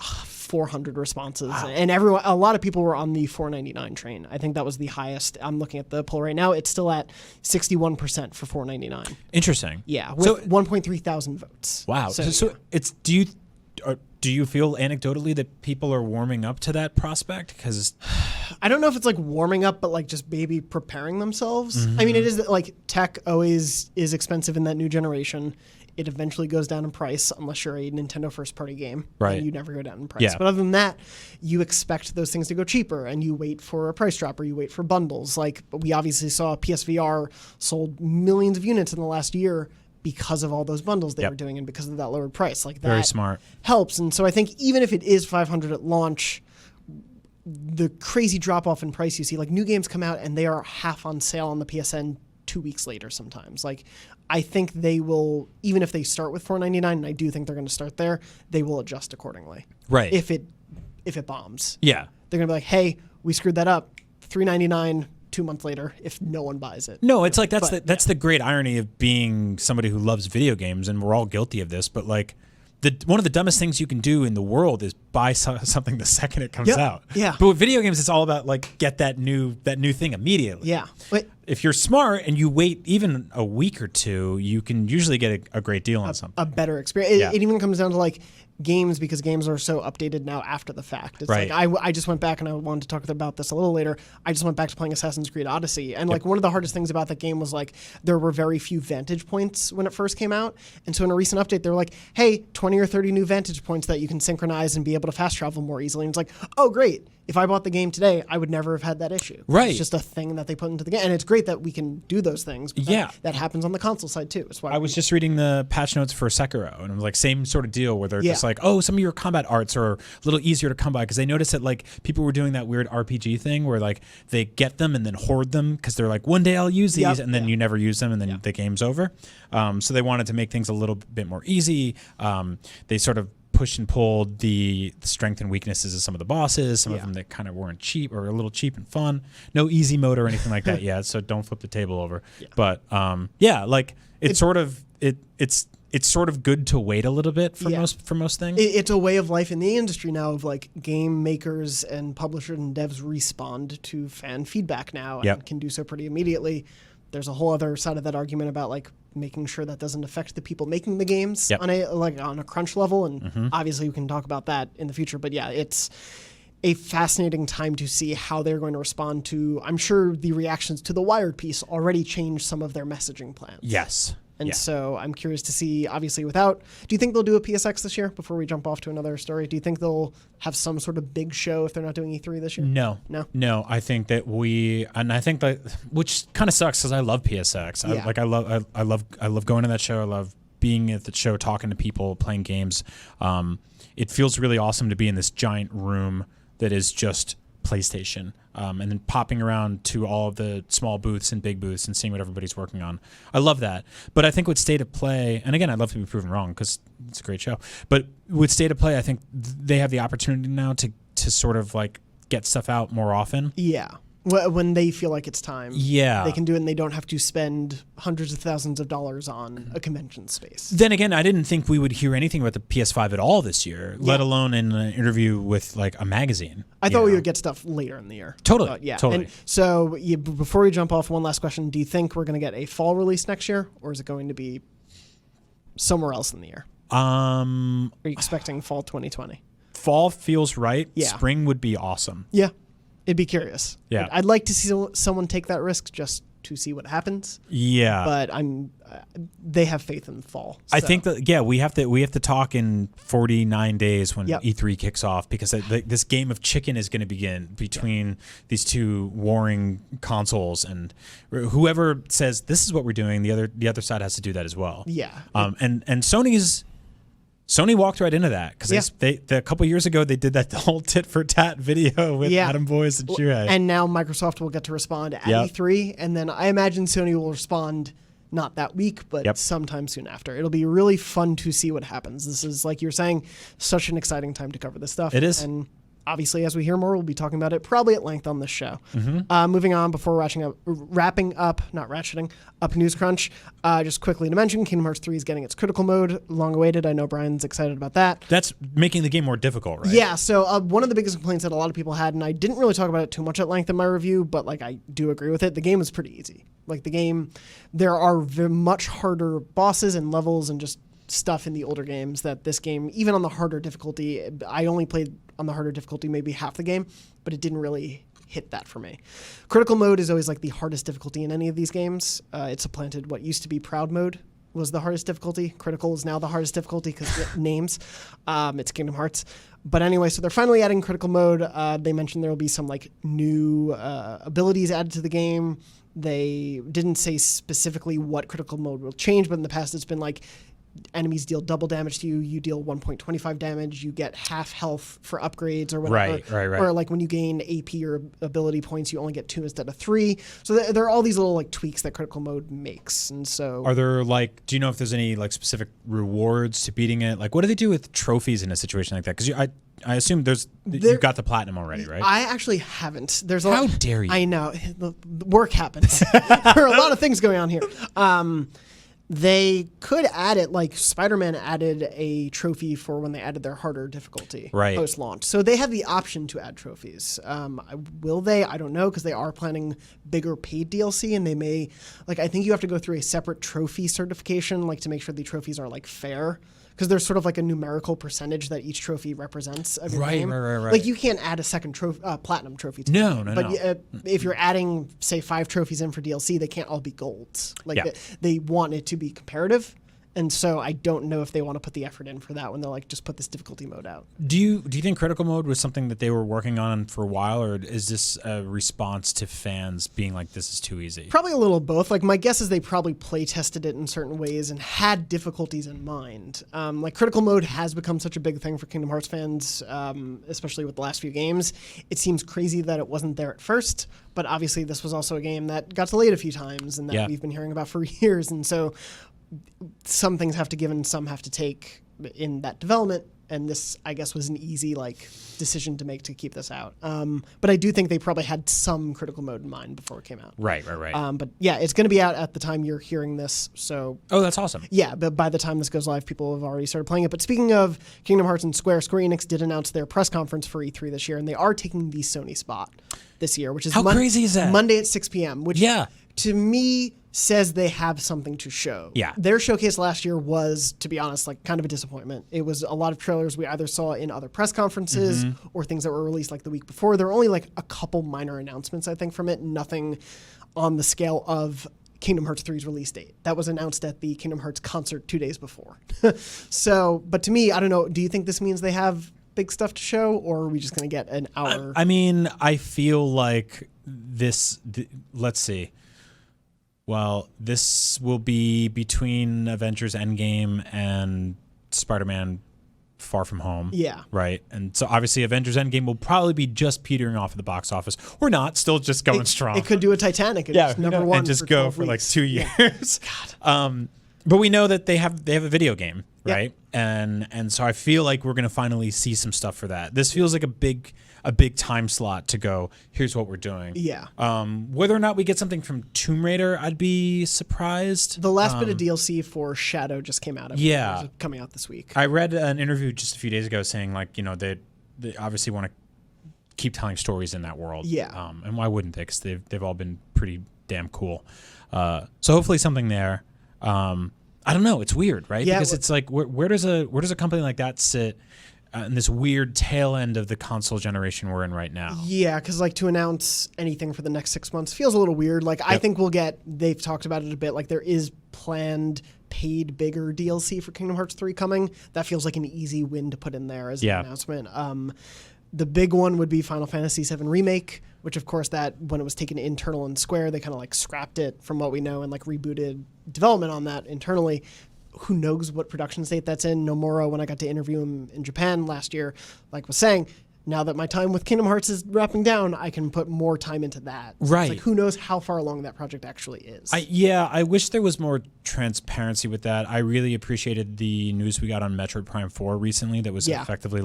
400 responses. Wow. And a lot of people were on the $4.99 train. I think that was the highest. I'm looking at the poll right now. It's still at 61% for $4.99. Interesting. Yeah, with 1.3 thousand votes. Wow. So it's do you feel anecdotally that people are warming up to that prospect? Because I don't know if it's like warming up, but like just maybe preparing themselves. Mm-hmm. I mean, it is like tech always is expensive in that new generation. It eventually goes down in price unless you're a Nintendo first-party game. Right. And you never go down in price. Yeah. But other than that, you expect those things to go cheaper, and you wait for a price drop or you wait for bundles. Like we obviously saw PSVR sold millions of units in the last year because of all those bundles they were doing and because of that lowered price. Like that very smart helps. And so I think even if it is $500 at launch, the crazy drop off in price you see, like new games come out and they are half on sale on the PSN 2 weeks later sometimes. Like I think they will, even if they start with $4.99, and I do think they're going to start there, they will adjust accordingly. Right. If it bombs. Yeah. They're going to be like, hey, we screwed that up. $3.99 2 months later if no one buys it. No, it's like that's the great irony of being somebody who loves video games, and we're all guilty of this, but like one of the dumbest things you can do in the world is buy something the second it comes out. Yeah. But with video games, it's all about like get that new thing immediately. Yeah. But if you're smart and you wait even a week or two, you can usually get a great deal on something. A better experience. It even comes down to like games, because games are so updated now after the fact. It's Right. like I just went back, and I wanted to talk about this a little later. I just went back to playing Assassin's Creed Odyssey, and like one of the hardest things about that game was like there were very few vantage points when it first came out, and so in a recent update they were like, hey, 20 or 30 new vantage points that you can synchronize and be able to fast travel more easily. And it's like, oh great. If I bought the game today, I would never have had that issue. Right. It's just a thing that they put into the game, and it's great that we can do those things. But that happens on the console side too. It's why I was just reading the patch notes for Sekiro, and it was like same sort of deal where they're just like, oh, some of your combat arts are a little easier to come by, because they noticed that like people were doing that weird RPG thing where like they get them and then hoard them because they're like, one day I'll use these, and then you never use them, and then the game's over. So they wanted to make things a little bit more easy. They sort of push and pulled the strength and weaknesses of some of the bosses, some of them that kind of weren't cheap or a little cheap and fun. No easy mode or anything like that yet, so don't flip the table over. But like it's sort of good to wait a little bit for most things. It's a way of life in the industry now of like game makers and publishers and devs respond to fan feedback now and can do so pretty immediately. There's a whole other side of that argument about like making sure that doesn't affect the people making the games on a crunch level, and obviously we can talk about that in the future. But yeah, it's a fascinating time to see how they're going to respond to. I'm sure the reactions to the Wired piece already changed some of their messaging plans. Yes. And so I'm curious to see, obviously, do you think they'll do a PSX this year before we jump off to another story? Do you think they'll have some sort of big show if they're not doing E3 this year? No. I think that which kind of sucks because I love PSX. I love going to that show. I love being at the show, talking to people, playing games. It feels really awesome to be in this giant room that is just PlayStation, and then popping around to all of the small booths and big booths and seeing what everybody's working on. I love that. But I think with State of Play, and again, I'd love to be proven wrong because it's a great show, but with State of Play, I think they have the opportunity now to sort of like get stuff out more often. Yeah. When they feel like it's time. Yeah. They can do it, and they don't have to spend hundreds of thousands of dollars on a convention space. Then again, I didn't think we would hear anything about the PS5 at all this year, let alone in an interview with like a magazine. I thought we would get stuff later in the year. Totally. And so before we jump off, one last question. Do you think we're going to get a fall release next year, or is it going to be somewhere else in the year? Are you expecting fall 2020? Fall feels right. Yeah. Spring would be awesome. Yeah. It'd be curious. Yeah. I'd like to see someone take that risk just to see what happens. Yeah. But they have faith in the fall. So. I think that we have to talk in 49 days when E3 kicks off, because this game of chicken is going to begin between these two warring consoles, and whoever says this is what we're doing, the other side has to do that as well. Yeah. And Sony walked right into that, because they a couple years ago they did that whole tit for tat video with Adam Boyes and Shuhei. And now Microsoft will get to respond at E3, and then I imagine Sony will respond not that week, but sometime soon after. It'll be really fun to see what happens. This is, like you're saying, such an exciting time to cover this stuff. It is. And obviously, as we hear more, we'll be talking about it probably at length on this show. Moving on, before wrapping up News Crunch, just quickly to mention, Kingdom Hearts 3 is getting its critical mode, long awaited. I know Brian's excited about that. That's making the game more difficult, right? Yeah, so one of the biggest complaints that a lot of people had, and I didn't really talk about it too much at length in my review, but like I do agree with it, the game is pretty easy. Like the game, there are much harder bosses and levels and just stuff in the older games that this game, even on the harder difficulty, I only played on the harder difficulty maybe half the game, but it didn't really hit that for me. Critical mode is always like the hardest difficulty in any of these games. It supplanted what used to be proud mode was the hardest difficulty. Critical is now the hardest difficulty because names. It's Kingdom Hearts. But anyway, so they're finally adding critical mode. They mentioned there will be some like new abilities added to the game. They didn't say specifically what critical mode will change, but in the past it's been like enemies deal double damage to you, you deal 1.25 damage, you get half health for upgrades or whatever. Right. Or like when you gain AP or ability points, you only get 2 instead of 3. So there are all these little like tweaks that critical mode makes. And so are there do you know if there's any like specific rewards to beating it? Like what do they do with trophies in a situation like that? Because I assume you've got the platinum already, right? I actually haven't. How dare you? I know. The work happens. There are a lot of things going on here. They could add it, like Spider-Man added a trophy for when they added their harder difficulty post-launch. So they have the option to add trophies. Will they? I don't know, because they are planning bigger paid DLC, and they may, like, I think you have to go through a separate trophy certification, like, to make sure the trophies are, like, fair. Because there's sort of like a numerical percentage that each trophy represents of your game. Right. Like, you can't add a second platinum trophy to the game. No. But if you're adding, say, 5 trophies in for DLC, they can't all be golds. Like, they want it to be comparative. And so I don't know if they want to put the effort in for that when they're like, just put this difficulty mode out. Do you think critical mode was something that they were working on for a while, or is this a response to fans being like, this is too easy? Probably a little of both. Like, my guess is they probably play tested it in certain ways and had difficulties in mind. Like, critical mode has become such a big thing for Kingdom Hearts fans, especially with the last few games. It seems crazy that it wasn't there at first, but obviously this was also a game that got delayed a few times and that we've been hearing about for years. And so some things have to give and some have to take in that development, and this, I guess, was an easy decision to make to keep this out. But I do think they probably had some critical mode in mind before it came out. Right. But yeah, it's going to be out at the time you're hearing this. So that's awesome. Yeah, but by the time this goes live, people have already started playing it. But speaking of Kingdom Hearts and Square Enix did announce their press conference for E3 this year, and they are taking the Sony spot this year, which is how crazy is that? Monday at 6 p.m. Which to me says they have something to show. Yeah. Their showcase last year was, to be honest, kind of a disappointment. It was a lot of trailers we either saw in other press conferences or things that were released the week before. There were only a couple minor announcements, I think, from it. Nothing on the scale of Kingdom Hearts 3's release date. That was announced at the Kingdom Hearts concert 2 days before. So, but to me, I don't know, do you think this means they have big stuff to show, or are we just going to get an hour? I mean, I feel like let's see. Well, this will be between Avengers Endgame and Spider-Man Far From Home. Yeah. Right? And so obviously Avengers Endgame will probably be just petering off at the box office. Or not, still just going strong. It could do a Titanic. It's number one and just for go 12 for weeks. 2 years. God. But we know that they have a video game, right? And so I feel like we're going to finally see some stuff for that. This feels like a big time slot to go, here's what we're doing. Yeah. Whether or not we get something from Tomb Raider, I'd be surprised. The last bit of DLC for Shadow just came out. It's coming out this week. I read an interview just a few days ago saying they obviously want to keep telling stories in that world. Yeah. And why wouldn't they? Because they've all been pretty damn cool. So hopefully something there. I don't know. It's weird, right? Yeah, because it's like where does a company like that sit in this weird tail end of the console generation we're in right now? Yeah, because to announce anything for the next 6 months feels a little weird. I think they've talked about it a bit. There is planned paid bigger DLC for Kingdom Hearts 3 coming. That feels like an easy win to put in there as an announcement. The big one would be Final Fantasy VII Remake, which of course that when it was taken internal in Square, they kind of scrapped it from what we know and rebooted development on that internally. Who knows what production state that's in? Nomura, when I got to interview him in Japan last year, was saying, now that my time with Kingdom Hearts is wrapping down, I can put more time into that. So right. Who knows how far along that project actually is. I wish there was more transparency with that. I really appreciated the news we got on Metroid Prime 4 recently that was effectively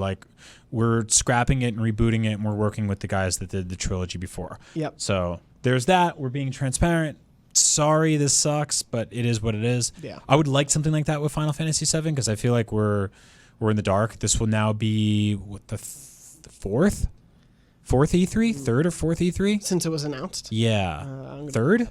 we're scrapping it and rebooting it, and we're working with the guys that did the trilogy before. Yep. So there's that. We're being transparent. Sorry, this sucks, but it is what it is. Yeah. I would like something like that with Final Fantasy VII because I feel like we're in the dark. This will now be the fourth E3, third or fourth E3 since it was announced. Yeah, third.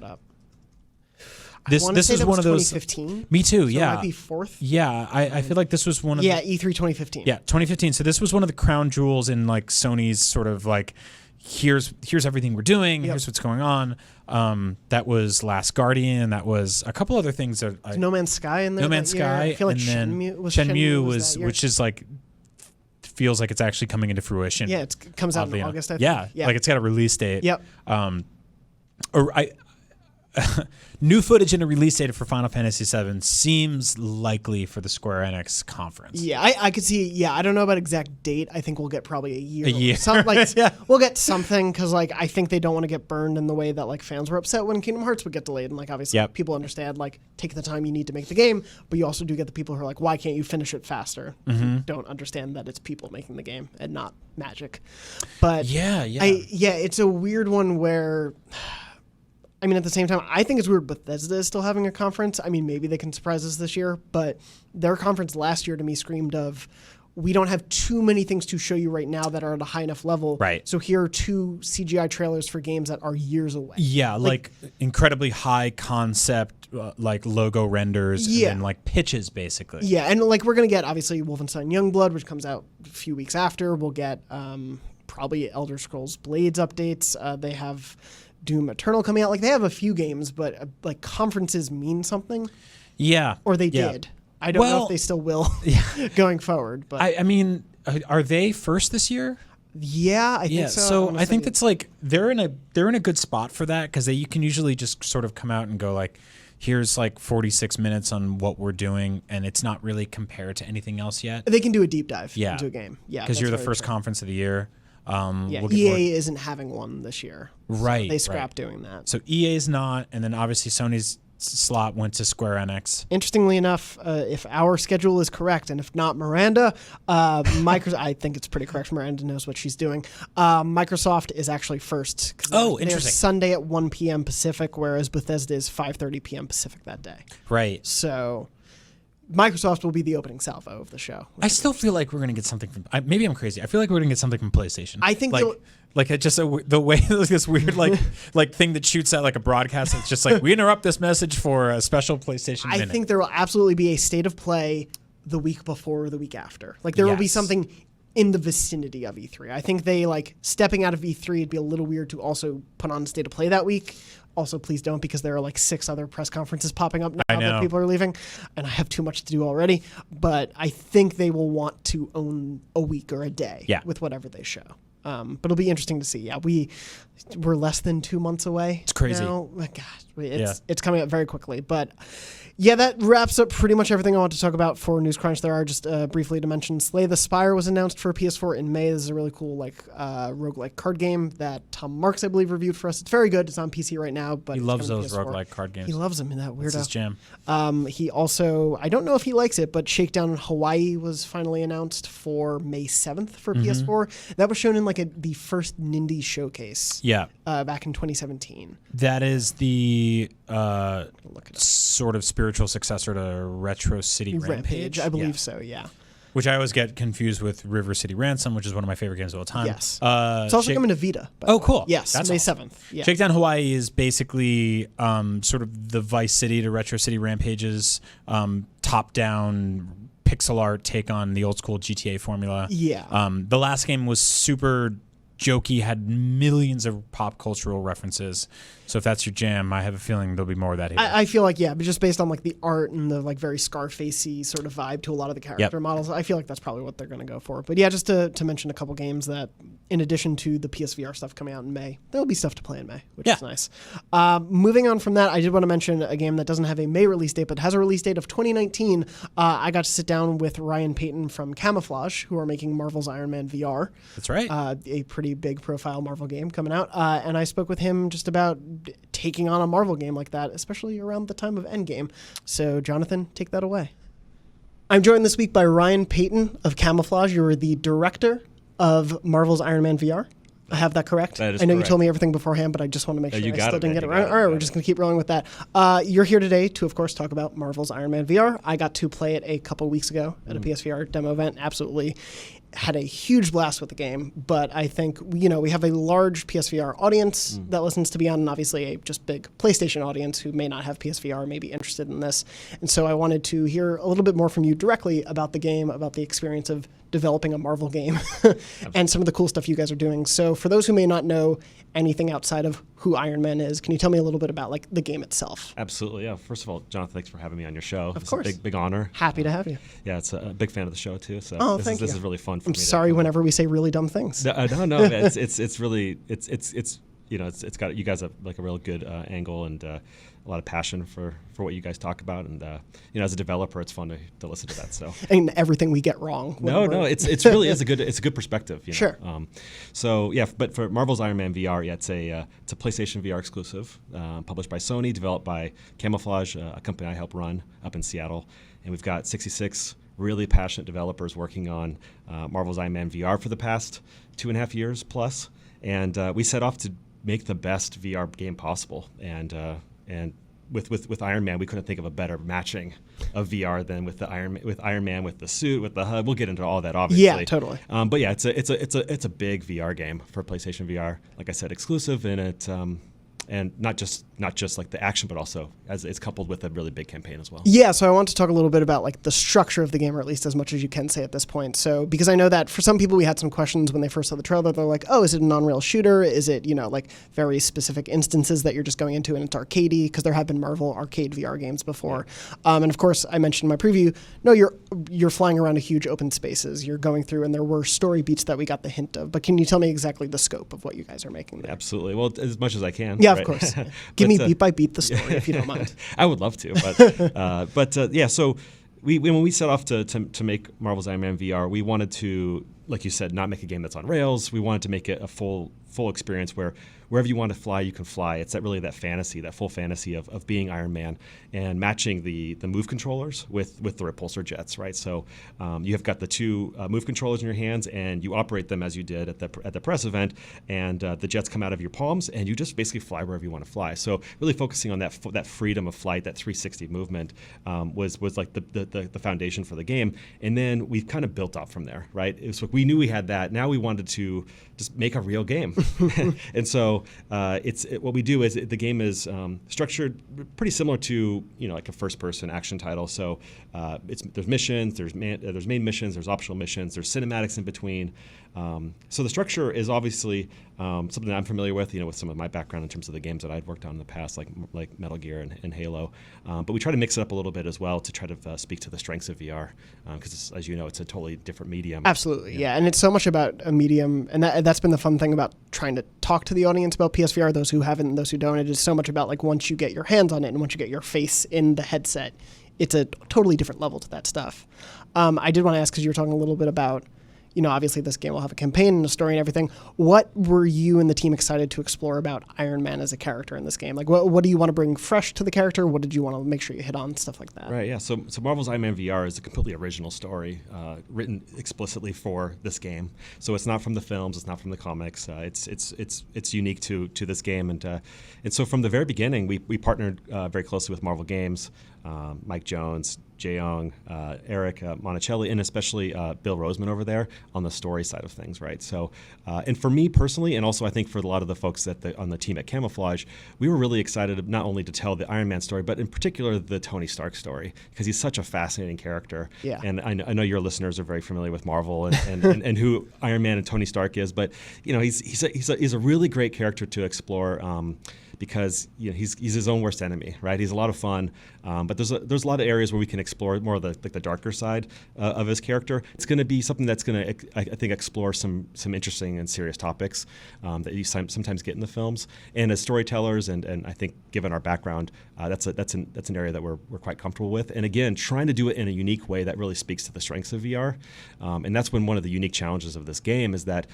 This was one of those. 2015. Me too. So yeah, it might be fourth. Yeah, I feel like this was one of. Yeah, E3 2015. Yeah, 2015. So this was one of the crown jewels in Sony's sort of here's everything we're doing. Yep. Here's what's going on. That was Last Guardian. That was a couple other things that No Man's Sky in there. No Man's Sky. I feel like Shenmue was which is feels like it's actually coming into fruition. Yeah, it comes out in August, I think. Yeah, it's got a release date. Yep. New footage and a release date for Final Fantasy VII seems likely for the Square Enix conference. Yeah, I could see. Yeah, I don't know about exact date. I think we'll get probably a year. Yeah. We'll get something because I think they don't want to get burned in the way that fans were upset when Kingdom Hearts would get delayed. And obviously people understand take the time you need to make the game, but you also do get the people who are why can't you finish it faster? Mm-hmm. Don't understand that it's people making the game and not Magic. But yeah, it's a weird one where. I mean, at the same time, I think it's weird Bethesda is still having a conference. I mean, maybe they can surprise us this year, but their conference last year to me screamed of, we don't have too many things to show you right now that are at a high enough level. Right. So here are 2 CGI trailers for games that are years away. Yeah, like incredibly high concept, like logo renders, Yeah. and then like pitches, basically. Yeah, and like we're going to get, obviously, Wolfenstein Youngblood, which comes out a few weeks after. We'll get probably Elder Scrolls Blades updates. They have Doom Eternal coming out. Like, they have a few games, but like conferences mean something. Yeah. Or they yeah. did. I don't know if they still will going forward. But I mean, are they first this year? Yeah, I think so. So I think that's like they're in a good spot for that, because you can usually just sort of come out and go like, here's like 46 minutes on what we're doing, and it's not really compared to anything else yet. They can do a deep dive into a game. Yeah, because you're the very first true. conference of the year. Yeah, we'll EA isn't having one this year. Right. So they scrapped doing that. So EA's not, and then obviously Sony's slot went to Square Enix. Interestingly enough, if our schedule is correct, and if not Miranda, Microsoft, I think it's pretty correct. Miranda knows what she's doing. Microsoft is actually first. Oh, they're interesting. Sunday at 1 p.m. Pacific, whereas Bethesda is 5:30 p.m. Pacific that day. Right. So Microsoft will be the opening salvo of the show. I still feel like we're going to get something from... maybe I'm crazy. I feel like we're going to get something from PlayStation. I think the way this weird like thing that shoots out like a broadcast. It's just like, we interrupt this message for a special PlayStation minute. I think there will absolutely be a state of play the week before or the week after. Like there will be Yes. something in the vicinity of E3. I think they like stepping out of E3. It'd be a little weird to also put on a state of play that week. Also, please don't, because there are like 6 other press conferences popping up now that people are leaving, and I have too much to do already. But I think they will want to own a week or a day with whatever they show. But it'll be interesting to see. Yeah, we're less than 2 months away. It's crazy. Now. My gosh, it's coming up very quickly. But yeah, that wraps up pretty much everything I want to talk about for News Crunch. There are just briefly to mention, Slay the Spire was announced for PS4 in May. This is a really cool roguelike card game that Tom Marks, I believe, reviewed for us. It's very good. It's on PC right now, but he it's loves coming those to PS4. roguelike card games. He loves them in that weirdo. That's his jam. He also, I don't know if he likes it, but Shakedown in Hawaii was finally announced for May 7th for PS4. That was shown in like the first Nindy showcase. Yeah. Back in 2017. That is the sort of spiritual successor to Retro City Rampage. I believe so, yeah. Which I always get confused with River City Ransom, which is one of my favorite games of all time. Yes. It's also coming to Vita. Oh, cool. Yes, That's May awesome. 7th. Yeah. Shakedown Hawaii is basically sort of the Vice City to Retro City Rampage's top-down pixel art take on the old school GTA formula. Yeah. The last game was super jokey, had millions of pop cultural references. So if that's your jam, I have a feeling there'll be more of that here. I feel like, yeah, but just based on like the art and the like very Scarface-y sort of vibe to a lot of the character models, I feel like that's probably what they're going to go for. But yeah, just to mention a couple games that, in addition to the PSVR stuff coming out in May, there'll be stuff to play in May, which is nice. Moving on from that, I did want to mention a game that doesn't have a May release date, but has a release date of 2019. I got to sit down with Ryan Payton from Camouflage, who are making Marvel's Ironman VR. That's right. A pretty big profile Marvel game coming out. And I spoke with him just about taking on a Marvel game like that, especially around the time of Endgame. So, Jonathan, take that away. I'm joined this week by Ryan Payton of Camouflage. You're the director of Marvel's Ironman VR. I have that correct? That is I know correct. you told me everything beforehand, but I just want to make sure you I got still it, didn't man. get it You right. got it. All right, You we're got just it. going to keep rolling with that. You're here today to, of course, talk about Marvel's Ironman VR. I got to play it a couple weeks ago at a PSVR demo event. Absolutely had a huge blast with the game, but I think, we have a large PSVR audience that listens to Beyond, and obviously a just big PlayStation audience who may not have PSVR, may be interested in this. And so I wanted to hear a little bit more from you directly about the game, about the experience of developing a Marvel game and some of the cool stuff you guys are doing. So for those who may not know anything outside of who Iron Man is, can you tell me a little bit about like the game itself? Absolutely, yeah. First of all, Jonathan, thanks for having me on your show. Of It's course. a big honor. Happy to have you. Yeah, it's a big fan of the show too. So Oh, this thank is you. really fun for I'm me. sorry whenever we say really dumb things. No, it's got, you guys have like a real good angle and a lot of passion for what you guys talk about, and as a developer, it's fun to listen to that. So And everything we get wrong. it's really is a good perspective. Sure. So yeah, but for Marvel's Ironman VR, yeah, it's a PlayStation VR exclusive, published by Sony, developed by Camouflage, a company I help run up in Seattle, and we've got 66 really passionate developers working on Marvel's Ironman VR for the past 2.5 years plus, and we set off to make the best VR game possible. And with Iron Man, we couldn't think of a better matching of VR than with Iron Man with the suit, with the HUD. We'll get into all that, obviously. Yeah, totally. But yeah, it's a big VR game for PlayStation VR. Like I said, exclusive, and not just like the action, but also as it's coupled with a really big campaign as well. Yeah, so I want to talk a little bit about like the structure of the game, or at least as much as you can say at this point. So because I know that for some people we had some questions when they first saw the trailer. They're like, oh, is it a non-rail shooter? Is it, like very specific instances that you're just going into and it's arcadey? Because there have been Marvel arcade VR games before. Yeah. And of course, I mentioned in my preview, no, you're flying around a huge open spaces. You're going through, and there were story beats that we got the hint of. But can you tell me exactly the scope of what you guys are making there? Absolutely. Well, as much as I can. Yeah, right? Of course. Give me beat by beat the story, if you don't mind. I would love to, but yeah. So when we set off to make Marvel's Iron Man VR, we wanted to, like you said, not make a game that's on rails. We wanted to make it a full experience where wherever you want to fly, you can fly. It's that fantasy, that full fantasy of being Iron Man, and matching the move controllers with the repulsor jets, right? So you have got the two move controllers in your hands, and you operate them as you did at the press event, and the jets come out of your palms, and you just basically fly wherever you want to fly. So really focusing on that freedom of flight, that 360 movement was like the foundation for the game. And then we've kind of built up from there, right? We knew we had that. Now we wanted to just make a real game. And so what we do is the game is structured pretty similar to like a first-person action title. So there's missions, there's main missions, there's optional missions, there's cinematics in between. So the structure is obviously something that I'm familiar with, with some of my background in terms of the games that I'd worked on in the past, like Metal Gear and Halo. But we try to mix it up a little bit as well to try to speak to the strengths of VR, because as you know, it's a totally different medium. Absolutely, yeah. And it's so much about a medium, and that's been the fun thing about trying to talk to the audience about PSVR, those who haven't and those who don't. It is so much about like once you get your hands on it and once you get your face in the headset, it's a totally different level to that stuff. I did want to ask, because you were talking a little bit about, obviously this game will have a campaign and a story and everything. What were you and the team excited to explore about Iron Man as a character in this game? Like, what do you want to bring fresh to the character? What did you want to make sure you hit on? Stuff like that. Right, yeah. So Marvel's Iron Man VR is a completely original story written explicitly for this game. So it's not from the films, it's not from the comics. It's unique to this game. And so from the very beginning, we partnered very closely with Marvel Games, Mike Jones, Jay Young, Eric Monticelli, and especially Bill Roseman over there on the story side of things, right? So, and for me personally, and also I think for a lot of the folks on the team at Camouflage, we were really excited not only to tell the Iron Man story, but in particular the Tony Stark story, because he's such a fascinating character. Yeah. And I know your listeners are very familiar with Marvel and who Iron Man and Tony Stark is, but he's a really great character to explore. Because he's his own worst enemy, right? He's a lot of fun, but there's a lot of areas where we can explore more of the darker side of his character. It's going to be something that's going to, I think, explore some interesting and serious topics that you sometimes get in the films. And as storytellers, and I think given our background, that's an area that we're quite comfortable with. And again, trying to do it in a unique way that really speaks to the strengths of VR. And that's one of the unique challenges of this game is that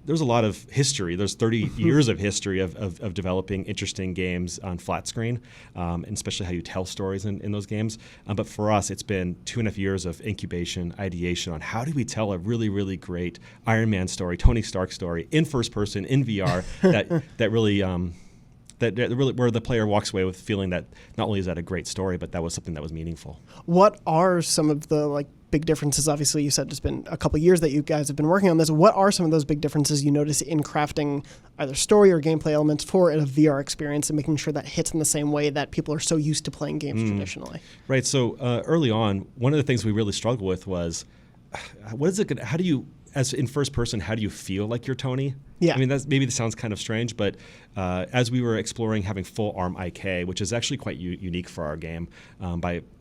there's a lot of history. There's 30 years of history of developing interesting games on flat screen, and especially how you tell stories in those games. But for us, it's been 2.5 years of incubation, ideation on how do we tell a really, really great Iron Man story, Tony Stark story in first person, in VR, that really where the player walks away with feeling that not only is that a great story, but that was something that was meaningful. What are some of the big differences? Obviously, you said it's been a couple of years that you guys have been working on this. What are some of those big differences you notice in crafting either story or gameplay elements for a VR experience and making sure that hits in the same way that people are so used to playing games traditionally? Right. So early on, one of the things we really struggled with was how do you, as in first person, how do you feel like you're Tony? Yeah. I mean, maybe this sounds kind of strange, but as we were exploring having full arm IK, which is actually quite unique for our game,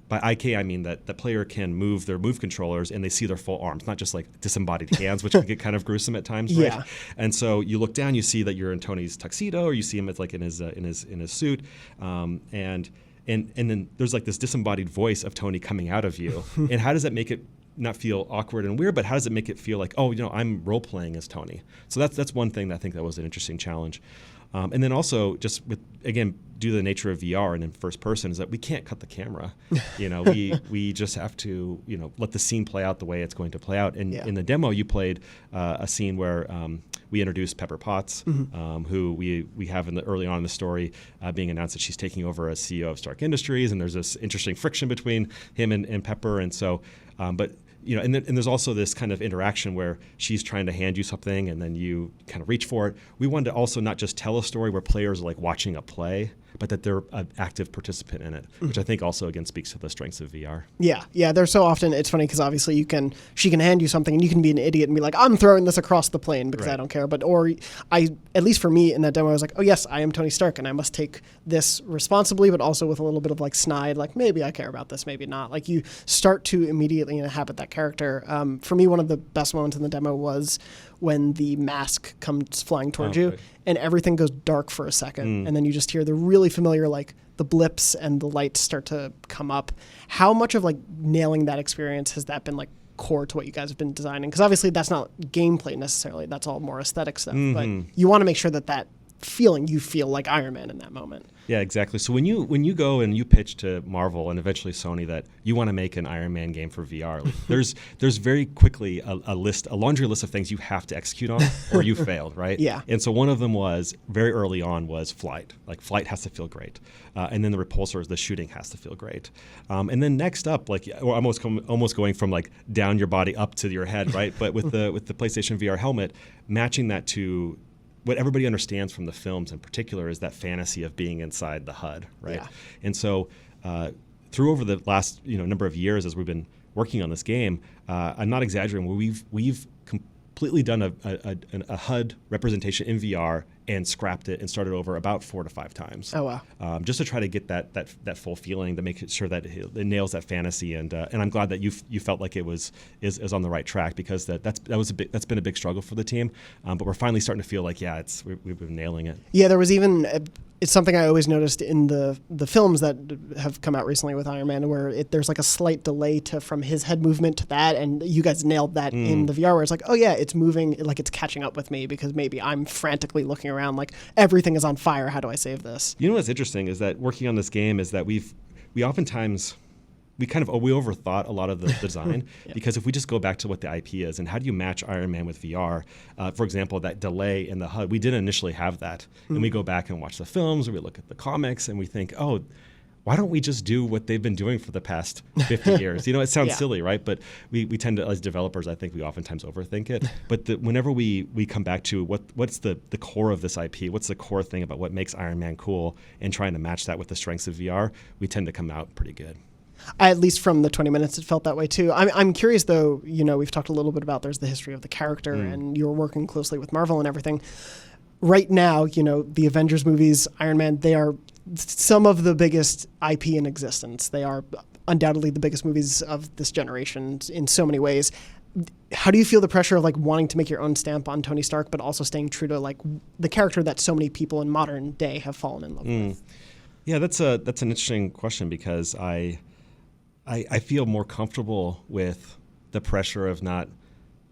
by IK, I mean that the player can move their move controllers and they see their full arms, not just like disembodied hands, which can get kind of gruesome at times, right? Yeah. And so you look down, you see that you're in Tony's tuxedo, or you see him as like in his suit, and then there's like this disembodied voice of Tony coming out of you. And how does that make it not feel awkward and weird, but how does it make it feel like, I'm role playing as Tony? So that's one thing that I think that was an interesting challenge. And then also just with, again, due to the nature of VR and in first person is that we can't cut the camera. We just have to, let the scene play out the way it's going to play out. And in the demo, you played a scene where we introduced Pepper Potts, who we have early on in the story being announced that she's taking over as CEO of Stark Industries, and there's this interesting friction between him and Pepper, and so, and there's also this kind of interaction where she's trying to hand you something and then you kind of reach for it. We wanted to also not just tell a story where players are like watching a play, but that they're an active participant in it, which I think also, again, speaks to the strengths of VR. Yeah. There's so often, it's funny because obviously she can hand you something and you can be an idiot and be like, I'm throwing this across the plane because I don't care. At least for me in that demo, I was like, oh yes, I am Tony Stark and I must take this responsibly, but also with a little bit of like snide, like maybe I care about this, maybe not. Like you start to immediately inhabit that character. For me, one of the best moments in the demo was when the mask comes flying towards you and everything goes dark for a second. And then you just hear the really familiar, like the blips and the lights start to come up. How much of like nailing that experience has that been like core to what you guys have been designing? Because obviously that's not gameplay necessarily. That's all more aesthetic stuff. But you want to make sure that feeling, you feel like Iron Man in that moment. Yeah, exactly. So when you go and you pitch to Marvel and eventually Sony that you want to make an Iron Man game for VR, like, there's very quickly a laundry list of things you have to execute on or you failed, right? Yeah. And so one of them was very early on was flight. Like flight has to feel great, and then the repulsors, the shooting has to feel great, and then next up, like or almost going from like down your body up to your head, right? But with the PlayStation VR helmet, matching that to what everybody understands from the films in particular is that fantasy of being inside the HUD, right? Yeah. And so through over the last number of years as we've been working on this game, I'm not exaggerating, we've completely done a HUD representation in VR and scrapped it and started over about 4 to 5 times. Oh wow! Just to try to get that full feeling, to make sure that it nails that fantasy, and I'm glad that you felt like it is on the right track, because that's been a big struggle for the team, but we're finally starting to feel like we've been nailing it. Yeah, there was even it's something I always noticed in the films that have come out recently with Iron Man, where there's like a slight delay from his head movement to that, and you guys nailed that in the VR, where it's like, oh yeah, it's moving, like it's catching up with me because maybe I'm frantically looking around like everything is on fire. How do I save this? You know what's interesting is that working on this game is that we oftentimes we overthought a lot of the design because if we just go back to what the IP is and how do you match Iron Man with VR, for example, that delay in the HUD, we didn't initially have that. And we go back and watch the films or we look at the comics and we think, oh, why don't we just do what they've been doing for the past 50 years? It sounds silly, right? But we tend to, as developers, I think we oftentimes overthink it. But whenever we come back to what's the core of this IP, what's the core thing about what makes Iron Man cool, and trying to match that with the strengths of VR, we tend to come out pretty good. At least from the 20 minutes, it felt that way too. I'm curious though, we've talked a little bit about there's the history of the character and you're working closely with Marvel and everything. Right now, the Avengers movies, Iron Man, they are some of the biggest IP in existence. They are undoubtedly the biggest movies of this generation in so many ways. How do you feel the pressure of like wanting to make your own stamp on Tony Stark, but also staying true to like the character that so many people in modern day have fallen in love with? Yeah, that's an interesting question, because I feel more comfortable with the pressure of not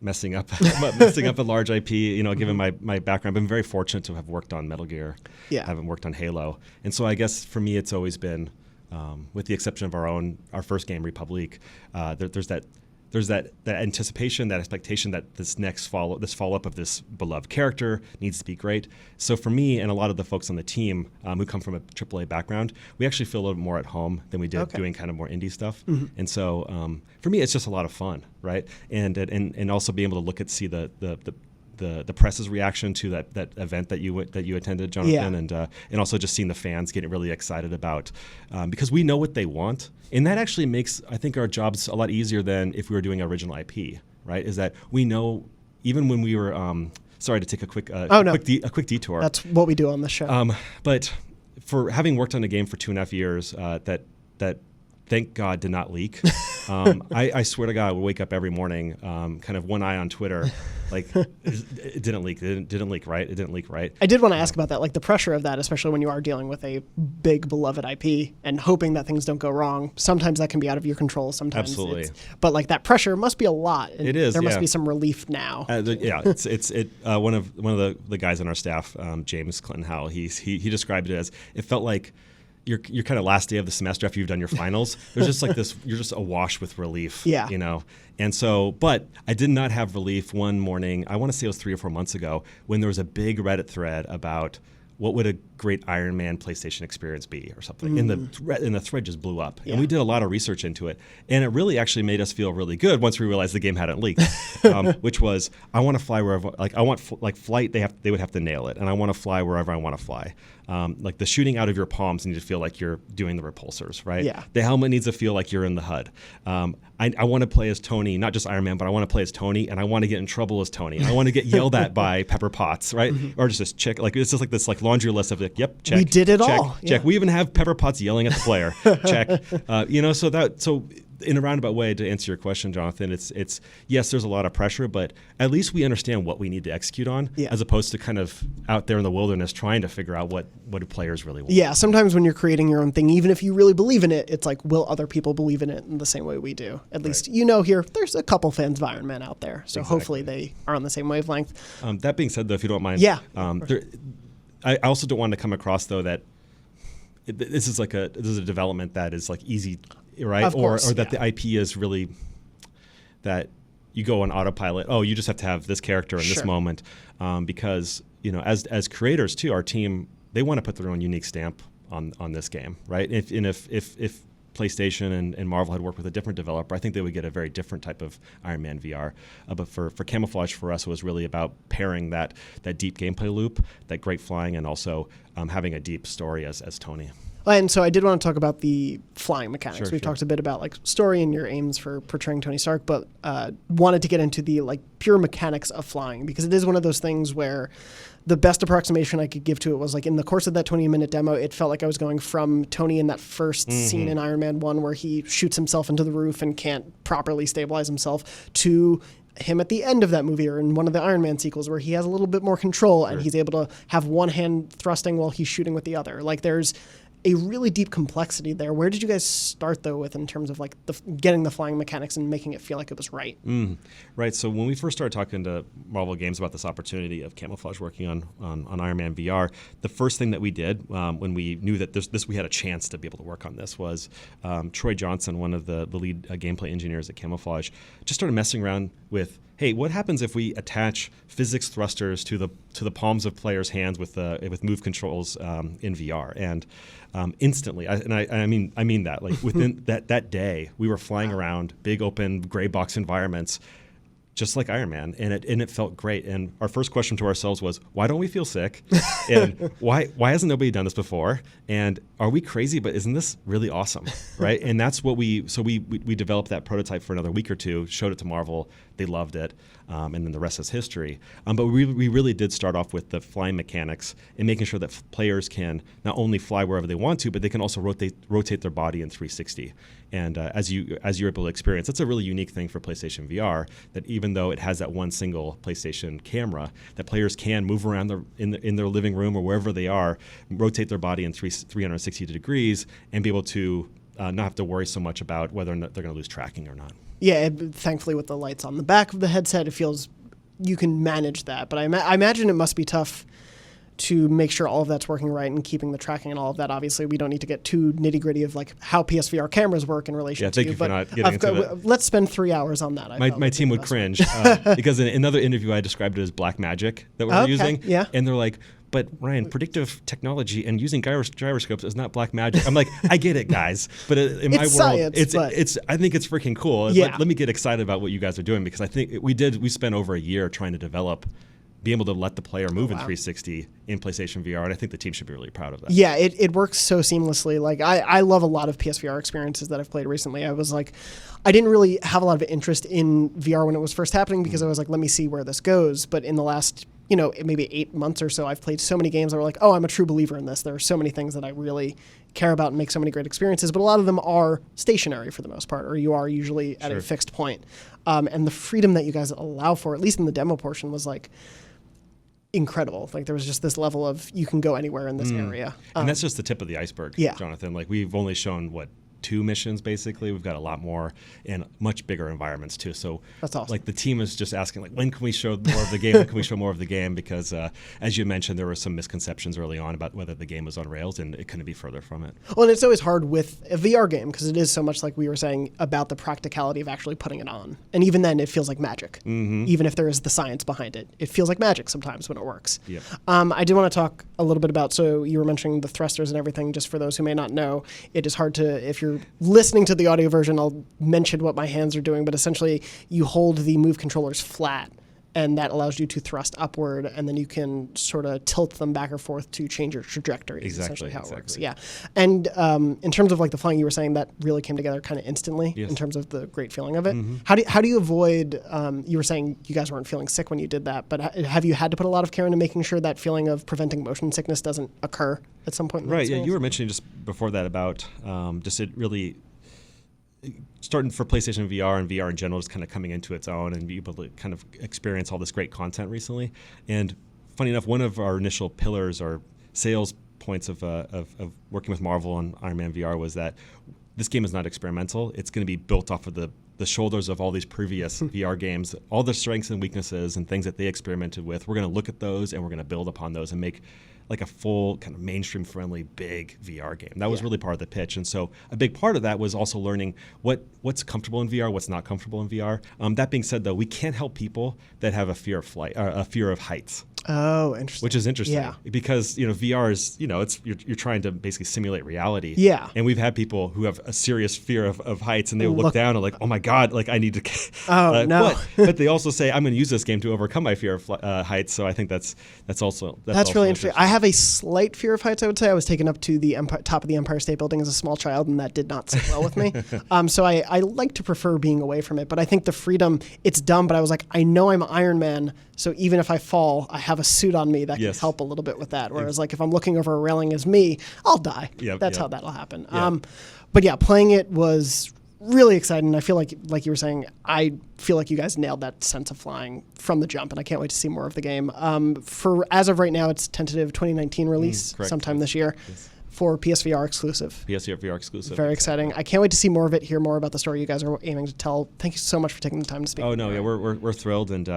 messing up a large IP, given my background. I've been very fortunate to have worked on Metal Gear. I haven't worked on Halo. And so I guess for me it's always been, with the exception of our first game, Republic, there's that anticipation, that expectation that this follow-up of this beloved character needs to be great. So for me and a lot of the folks on the team who come from a AAA background, we actually feel a little more at home than we did doing kind of more indie stuff. And so for me, it's just a lot of fun, right? And also being able to see the press's reaction to that event that you attended, Jonathan, and also just seeing the fans getting really excited about, because we know what they want, and that actually makes, I think, our jobs a lot easier than if we were doing original IP, right? Is that we know, even when we were sorry to take a quick detour. That's what we do on the show. But for having worked on a game for 2.5 years, that thank God, did not leak. I swear to God, I would wake up every morning, kind of one eye on Twitter, like it didn't leak. It didn't leak right. It didn't leak right. I did want to ask about that, like the pressure of that, especially when you are dealing with a big beloved IP and hoping that things don't go wrong. Sometimes that can be out of your control. Sometimes, Absolutely. But like that pressure must be a lot. And it is. There must be some relief now. One of the guys on our staff, James Clinton Howell, he described it as it felt like your kind of last day of the semester after you've done your finals. There's just like this, you're just awash with relief. Yeah. You know? And so, but I did not have relief one morning, I want to say it was 3 or 4 months ago, when there was a big Reddit thread about what would a great Iron Man PlayStation experience be or something. And the thread just blew up. Yeah. And we did a lot of research into it. And it really actually made us feel really good once we realized the game hadn't leaked, which was, I want to fly wherever, like I want flight, they would have to nail it. And I want to fly wherever I want to fly. Like the shooting out of your palms needs to feel like you're doing the repulsors, right? Yeah. The helmet needs to feel like you're in the HUD. I want to play as Tony, not just Iron Man, but I want to play as Tony, and I want to get in trouble as Tony. I want to get yelled at by Pepper Potts, right? Or just this chick. Like it's just like this like laundry list of like, yep, check. We did it check, all. Check. Yeah. We even have Pepper Potts yelling at the player. Check. So in a roundabout way, to answer your question, Jonathan, it's yes, there's a lot of pressure, but at least we understand what we need to execute on, as opposed to kind of out there in the wilderness trying to figure out what do players really want. Yeah, sometimes when you're creating your own thing, even if you really believe in it, it's like, will other people believe in it in the same way we do? At least, here, there's a couple fans of Iron Man out there, so hopefully they are on the same wavelength. That being said, though, if you don't mind, I also don't want to come across, though, that this is a development that is like easy, right? Of course, or that the IP is really that you go on autopilot. Oh, you just have to have this character in this moment, because as creators too, our team, they want to put their own unique stamp on this game, right? If PlayStation and Marvel had worked with a different developer, I think they would get a very different type of Ironman VR. But for Camouflage, for us, it was really about pairing that deep gameplay loop, that great flying, and also having a deep story as Tony. And so I did want to talk about the flying mechanics. We've Sure. talked a bit about like story and your aims for portraying Tony Stark, but wanted to get into the like pure mechanics of flying, because it is one of those things where the best approximation I could give to it was like in the course of that 20-minute demo, it felt like I was going from Tony in that first scene in Iron Man 1 where he shoots himself into the roof and can't properly stabilize himself, to him at the end of that movie or in one of the Iron Man sequels where he has a little bit more control and he's able to have one hand thrusting while he's shooting with the other. Like there's a really deep complexity there. Where did you guys start though with in terms of like getting the flying mechanics and making it feel like it was right? Right. So when we first started talking to Marvel Games about this opportunity of Camouflage working on Ironman VR, the first thing that we did when we knew that we had a chance to be able to work on this was Troy Johnson, one of the lead gameplay engineers at Camouflage, just started messing around with, hey, what happens if we attach physics thrusters to the palms of players' hands with move controls in VR? And instantly, I mean that, like within that day, we were flying around big open gray box environments, just like Iron Man, and it felt great. And our first question to ourselves was, why don't we feel sick? And why hasn't nobody done this before? And are we crazy? But isn't this really awesome, right? And that's what we developed that prototype for another week or two, showed it to Marvel, they loved it, and then the rest is history. But we really did start off with the flying mechanics and making sure that players can not only fly wherever they want to, but they can also rotate their body in 360. And as you're able to experience, that's a really unique thing for PlayStation VR, that even though it has that one single PlayStation camera, that players can move around in their living room or wherever they are, rotate their body in 360 degrees, and be able to not have to worry so much about whether or not they're going to lose tracking or not. Yeah, thankfully with the lights on the back of the headset, it feels you can manage that. But I imagine it must be tough to make sure all of that's working right and keeping the tracking and all of that. Obviously, we don't need to get too nitty-gritty of like how PSVR cameras work in relation to thank you. you for not getting into that. Let's spend 3 hours on that. My team would cringe because in another interview I described it as black magic that we were using. Yeah. And they're like, but Ryan, predictive technology and using gyroscopes is not black magic. I'm like, I get it, guys, but in my world, science, it's. I think it's freaking cool. Yeah. Let me get excited about what you guys are doing, because I think we spent over a year trying to develop, be able to let the player move in 360 in PlayStation VR, and I think the team should be really proud of that. Yeah, it works so seamlessly. Like I love a lot of PSVR experiences that I've played recently. I was like, I didn't really have a lot of interest in VR when it was first happening, because I was like, let me see where this goes. But in the last, maybe 8 months or so, I've played so many games that were like, oh, I'm a true believer in this. There are so many things that I really care about and make so many great experiences, but a lot of them are stationary for the most part, or you are usually at a fixed point. And the freedom that you guys allow for, at least in the demo portion, was like incredible. Like there was just this level of you can go anywhere in this area. And that's just the tip of the iceberg, Jonathan. Like we've only shown, 2 missions basically. We've got a lot more and much bigger environments too. So that's awesome. Like the team is just asking, like, when can we show more of the game? When can we show more of the game? Because as you mentioned, there were some misconceptions early on about whether the game was on rails, and it couldn't be further from it. Well, and it's always hard with a VR game because it is so much like we were saying about the practicality of actually putting it on. And even then, it feels like magic. Even if there is the science behind it, it feels like magic sometimes when it works. Yep. I do want to talk a little bit about, so you were mentioning the thrusters and everything. Just for those who may not know, it is hard to, if you're listening to the audio version, I'll mention what my hands are doing, but essentially you hold the Move controllers flat, and that allows you to thrust upward, and then you can sort of tilt them back or forth to change your trajectory. Essentially how it works. Yeah. And in terms of like the flying, you were saying that really came together kind of instantly in terms of the great feeling of it. How do you avoid, you were saying you guys weren't feeling sick when you did that, but have you had to put a lot of care into making sure that feeling of preventing motion sickness doesn't occur at some point in the Right, yeah, experience? you were mentioning just before that about just it really starting for PlayStation VR and VR in general, just kind of coming into its own and be able to kind of experience all this great content recently. And funny enough, one of our initial pillars or sales points of working with Marvel on Ironman VR was that this game is not experimental. It's going to be built off of the shoulders of all these previous VR games, all the strengths and weaknesses and things that they experimented with. We're going to look at those and we're going to build upon those and make like a full kind of mainstream friendly big VR game. That was really part of the pitch. And so a big part of that was also learning what's comfortable in VR, what's not comfortable in VR. That being said, though, we can't help people that have a fear of flight, or a fear of heights. Oh, interesting. Which is interesting, yeah. Because VR is it's you're trying to basically simulate reality. Yeah. And we've had people who have a serious fear of heights, and they look down and like, oh my god, like I need to. Oh no. But they also say, I'm going to use this game to overcome my fear of heights. So I think that's also really interesting. I have a slight fear of heights. I would say I was taken up to the top of the Empire State Building as a small child, and that did not sit well with me. So I like to prefer being away from it. But I think the freedom, it's dumb. But I was like, I know I'm Iron Man, so even if I fall, I have a suit on me that can help a little bit with that. Whereas like if I'm looking over a railing as me, I'll die. That's how that'll happen. But yeah, playing it was really exciting. I feel like you were saying, I feel like you guys nailed that sense of flying from the jump, and I can't wait to see more of the game. For as of right now, it's tentative 2019 release sometime this year. For PSVR exclusive. PSVR exclusive. Very exciting. I can't wait to see more of it, hear more about the story you guys are aiming to tell. Thank you so much for taking the time to speak. Oh no, yeah, we're thrilled, and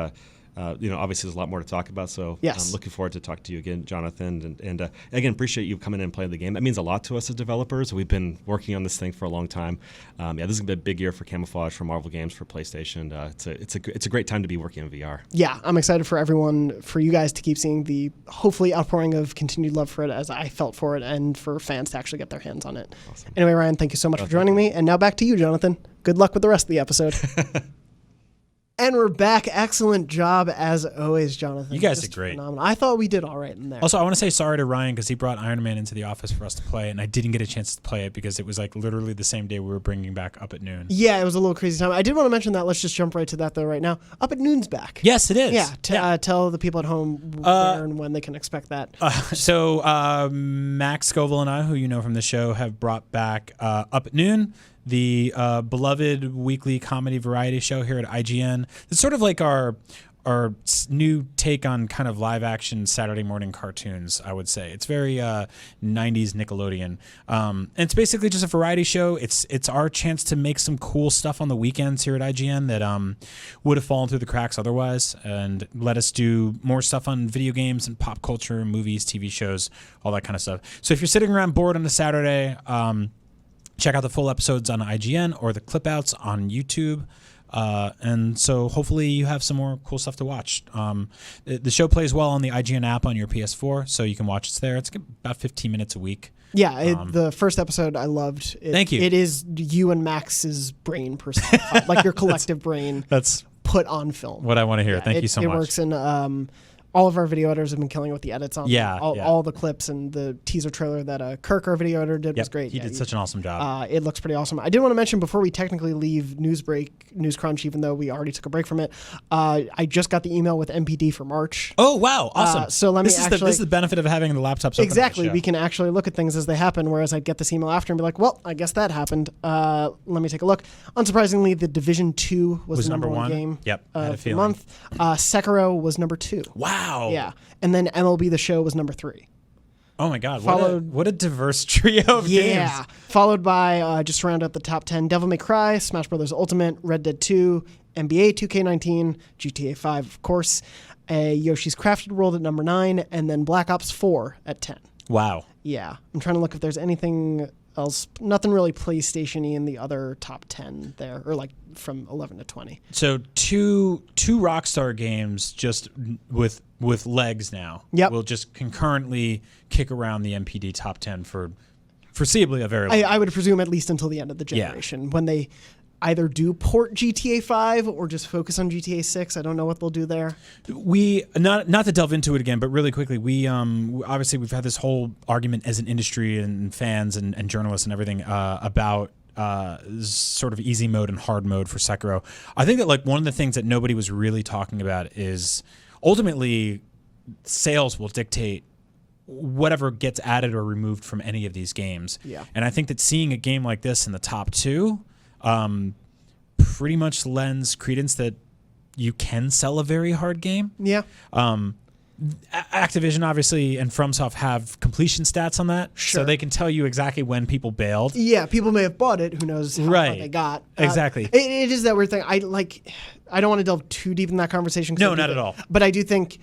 obviously there's a lot more to talk about. So I'm looking forward to talk to you again, Jonathan, and again appreciate you coming in and playing the game. That means a lot to us as developers. We've been working on this thing for a long time. This is gonna be a big year for Camouflage, for Marvel Games, for PlayStation. It's a great time to be working in VR. Yeah, I'm excited for everyone, for you guys to keep seeing the hopefully outpouring of continued love for it as I felt for it, and for fans to actually get their hands on it. Awesome. Anyway, Ryan, thank you so much for joining me, and now back to you, Jonathan. Good luck with the rest of the episode. And we're back. Excellent job as always, Jonathan. You guys did great. Phenomenal. I thought we did all right in there. Also, I want to say sorry to Ryan because he brought Iron Man into the office for us to play, and I didn't get a chance to play it because it was like literally the same day we were bringing back Up at Noon. Yeah, it was a little crazy time. I did want to mention that. Let's just jump right to that though right now. Up at Noon's back. Yes, it is. Yeah. Tell the people at home where and when they can expect that. So Max Scoville and I, who you know from the show, have brought back Up at Noon, the beloved weekly comedy variety show here at IGN. It's sort of like our new take on kind of live action Saturday morning cartoons, I would say. It's very 90s Nickelodeon. And it's basically just a variety show. It's our chance to make some cool stuff on the weekends here at IGN that would have fallen through the cracks otherwise, and let us do more stuff on video games and pop culture, movies, TV shows, all that kind of stuff. So if you're sitting around bored on a Saturday, check out the full episodes on IGN or the clip outs on YouTube. And so hopefully you have some more cool stuff to watch. The show plays well on the IGN app on your PS4, so you can watch it there. It's about 15 minutes a week. Yeah, the first episode I loved. Thank you. It is you and Max's brain personified, like your collective brain That's put on film. what I want to hear. Thank you so much. It works in all of our video editors have been killing it with the edits on Yeah, all the clips, and the teaser trailer that Kirk, our video editor, did was great. He did such an awesome job. It looks pretty awesome. I did want to mention before we technically leave News Crunch, even though we already took a break from it, I just got the email with MPD for March. Oh, wow. Awesome. So let me this is the benefit of having the laptops open. Exactly. We can actually look at things as they happen, whereas I'd get this email after and be like, well, I guess that happened. Let me take a look. Unsurprisingly, The Division 2 was the number one game Yep, I had a of the feeling. month. Sekiro was number 2. Wow. Yeah. And then MLB The Show was number 3. Oh my God! Followed- What a diverse trio of games. Followed by, just to round out the top 10, Devil May Cry, Smash Bros. Ultimate, Red Dead 2, NBA 2K19, GTA 5, of course, Yoshi's Crafted World at number 9, and then Black Ops 4 at 10. Wow. Yeah. I'm trying to look if there's anything else. Nothing really PlayStation-y in the other top 10 there, or like from 11 to 20. So two Rockstar games just with legs now. Yep. Will just concurrently kick around the MPD top 10 for foreseeably a very long I would presume at least until the end of the generation, when they either do port GTA 5 or just focus on GTA 6. I don't know what they'll do there. We not to delve into it again, but really quickly, we obviously we've had this whole argument as an industry and fans and journalists and everything about sort of easy mode and hard mode for Sekiro. I think that like one of the things that nobody was really talking about is ultimately sales will dictate whatever gets added or removed from any of these games. Yeah. And I think that seeing a game like this in the top 2 pretty much lends credence that you can sell a very hard game. Yeah. Activision obviously and FromSoft have completion stats on that, Sure. so they can tell you exactly when people bailed. Yeah, people may have bought it. Who knows how far Right. they got. Exactly. It is that weird thing. I don't want to delve too deep in that conversation. No, not at all. But I do think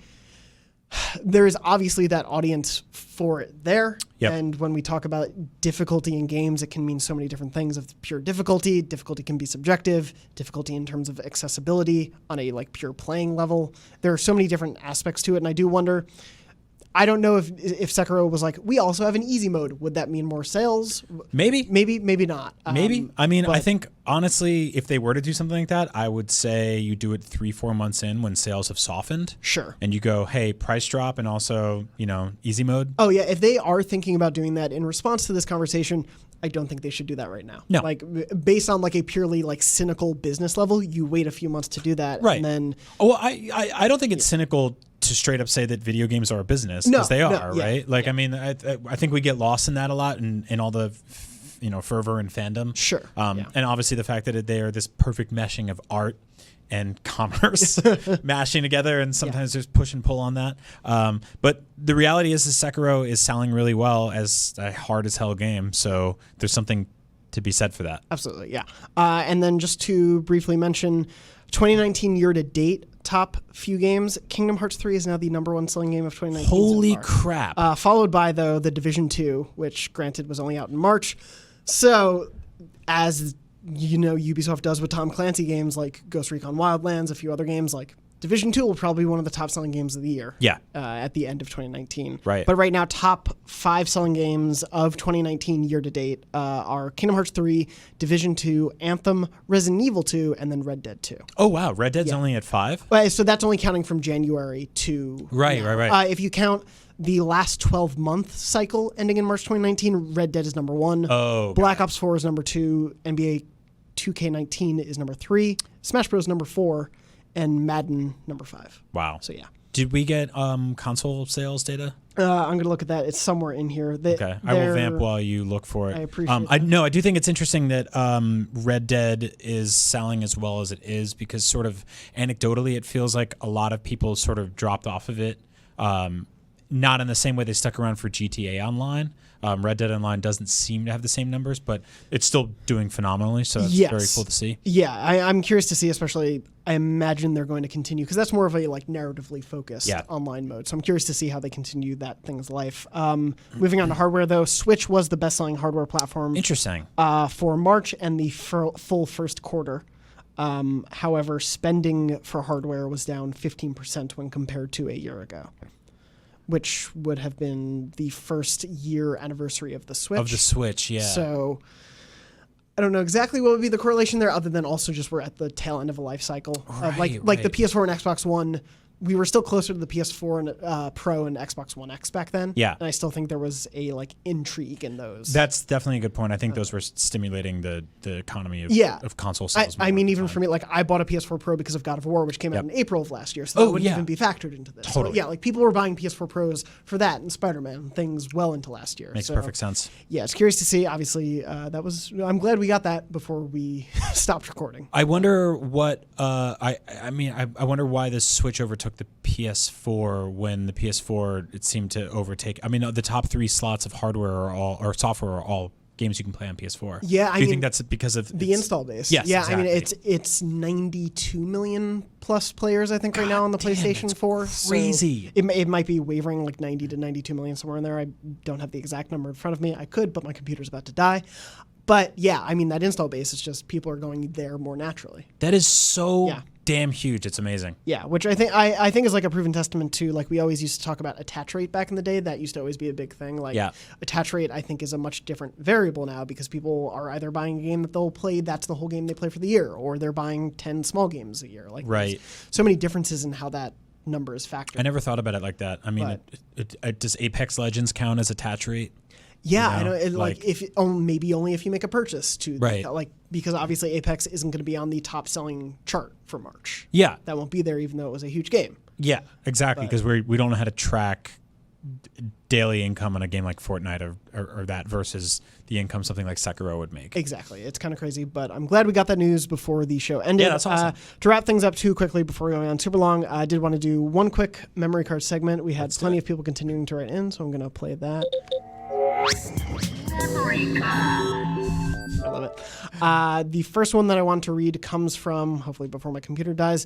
there is obviously that audience for it there. Yep. And when we talk about difficulty in games, it can mean so many different things. Of pure difficulty, difficulty can be subjective. Difficulty in terms of accessibility on a like pure playing level. There are so many different aspects to it, and I do wonder. I don't know if Sekiro was like, we also have an easy mode. Would that mean more sales? Maybe. Maybe not. Maybe. I mean, I but- think honestly, if they were to do something like that, I would say you do it 3-4 months in when sales have softened. Sure. And you go, hey, price drop and also, easy mode. Oh, yeah. If they are thinking about doing that in response to this conversation, I don't think they should do that right now. No. Like, based on like a purely like cynical business level, you wait a few months to do that. Right. And then. Oh, well, I don't think it's cynical to straight up say that video games are a business, No, because they no, are, yeah, right? Like, yeah. I mean, I think we get lost in that a lot in all the, fervor and fandom. Sure, yeah. And obviously the fact that they are this perfect meshing of art and commerce mashing together, and sometimes there's push and pull on that. But the reality is Sekiro is selling really well as a hard as hell game. So there's something to be said for that. Absolutely, yeah. And then just to briefly mention, 2019 year to date, top few games, Kingdom Hearts 3 is now the number one selling game of 2019. Holy so far. crap. Followed by, though, The Division 2, which granted was only out in March. So, as you know, Ubisoft does with Tom Clancy games like Ghost Recon Wildlands, a few other games, like Division 2 will probably be one of the top selling games of the year. Yeah. At the end of 2019. Right. But right now, top 5 selling games of 2019 year to date are Kingdom Hearts 3, Division 2, Anthem, Resident Evil 2, and then Red Dead 2. Oh, wow. Red Dead's only at 5? So that's only counting from January to Right. If you count the last 12-month cycle ending in March 2019, Red Dead is number 1. Oh, Black Ops 4 is number 2. NBA 2K19 is number 3. Smash Bros. Number 4. And Madden number 5. Wow. So, yeah. Did we get console sales data? I'm going to look at that. It's somewhere in here. Okay. I will vamp while you look for it. I appreciate that. No, I do think it's interesting that Red Dead is selling as well as it is, because sort of anecdotally it feels like a lot of people sort of dropped off of it. Not in the same way they stuck around for GTA Online. Red Dead Online doesn't seem to have the same numbers, but it's still doing phenomenally, so it's very cool to see. Yeah, I'm curious to see, especially, I imagine they're going to continue, because that's more of a like narratively focused online mode. So I'm curious to see how they continue that thing's life. Moving on to hardware, though, Switch was the best-selling hardware platform. Interesting. For March and the full first quarter. However, spending for hardware was down 15% when compared to a year ago, which would have been the first year anniversary of the Switch. Of the Switch, yeah. So I don't know exactly what would be the correlation there, other than also just we're at the tail end of a life cycle. Of like the PS4 and Xbox One we were still closer to the PS4 and Pro and Xbox One X back then. Yeah. And I still think there was a like intrigue in those. That's definitely a good point. I think those were stimulating the economy of console I sales. mean, even for me, like I bought a PS4 Pro because of God of War, which came out in April of last year, so that wouldn't even be factored into this. Totally. So, yeah, like people were buying PS4 Pros for that and Spider-Man things well into last year. Makes perfect sense. Yeah, it's curious to see. Obviously, I'm glad we got that before we stopped recording. I wonder what I wonder why the Switch overtook the PS4 when the PS4 it seemed to overtake. I mean, the top 3 slots of hardware software are all games you can play on PS4. Yeah, Do you think that's because of the install base? Yes, yeah. exactly. I mean, it's 92 million plus players, I think, right now on the PlayStation 4. Crazy. So it might be wavering like 90 to 92 million somewhere in there. I don't have the exact number in front of me. I could, but my computer's about to die. But yeah, I mean, that install base is just people are going there more naturally. That is so damn huge. It's amazing. Yeah, which I think is like a proven testament to, like, we always used to talk about attach rate back in the day. That used to always be a big thing. Like attach rate, I think, is a much different variable now because people are either buying a game that they'll play, that's the whole game they play for the year, or they're buying 10 small games a year. Like, right. So many differences in how that number is factored. I never thought about it like that. I mean, does Apex Legends count as attach rate? Yeah, I know. Like if maybe only if you make a purchase to right. Because obviously Apex isn't going to be on the top selling chart for March. Yeah, that won't be there, even though it was a huge game. Yeah, exactly. Because we don't know how to track daily income on a game like Fortnite or that versus the income something like Sekiro would make. Exactly, it's kind of crazy, but I'm glad we got that news before the show ended. Yeah, that's awesome. To wrap things up too quickly before we go on super long, I did want to do one quick memory card segment. We had plenty of people continuing to write in, so I'm going to play that. I love it. The first one that I want to read comes from, hopefully before my computer dies,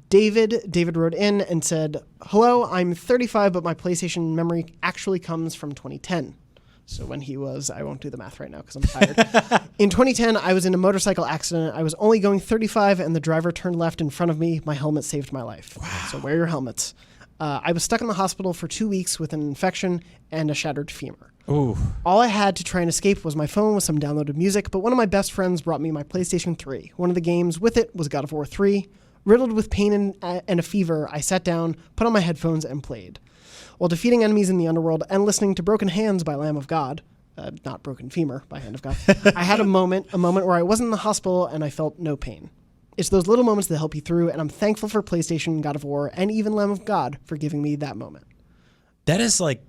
David. David wrote in and said, "Hello, I'm 35, but my PlayStation memory actually comes from 2010. So when he was, I won't do the math right now because I'm tired. In 2010, I was in a motorcycle accident. I was only going 35 and the driver turned left in front of me. My helmet saved my life. Wow. So wear your helmets. I was stuck in the hospital for 2 weeks with an infection and a shattered femur. Ooh. All I had to try and escape was my phone with some downloaded music, but one of my best friends brought me my PlayStation 3. One of the games with it was God of War 3. Riddled with pain and a fever, I sat down, put on my headphones, and played. While defeating enemies in the underworld and listening to Broken Hands by Lamb of God, not Broken Femur by Hand of God, I had a moment where I wasn't in the hospital and I felt no pain. It's those little moments that help you through, and I'm thankful for PlayStation, God of War, and even Lamb of God for giving me that moment." That is like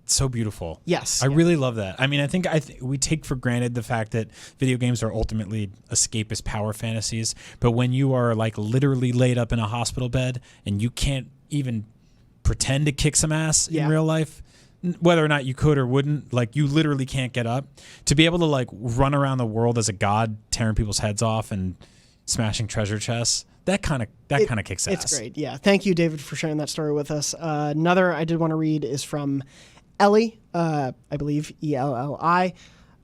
so beautiful. Yes. I really love that. I mean, I think we take for granted the fact that video games are ultimately escapist power fantasies, but when you are like literally laid up in a hospital bed and you can't even pretend to kick some ass in real life, whether or not you could or wouldn't, like you literally can't get up, to be able to like run around the world as a god, tearing people's heads off and smashing treasure chests, that kind of kicks ass. It's great. Yeah. Thank you, David, for sharing that story with us. Another I did want to read is from Ellie, I believe Elli.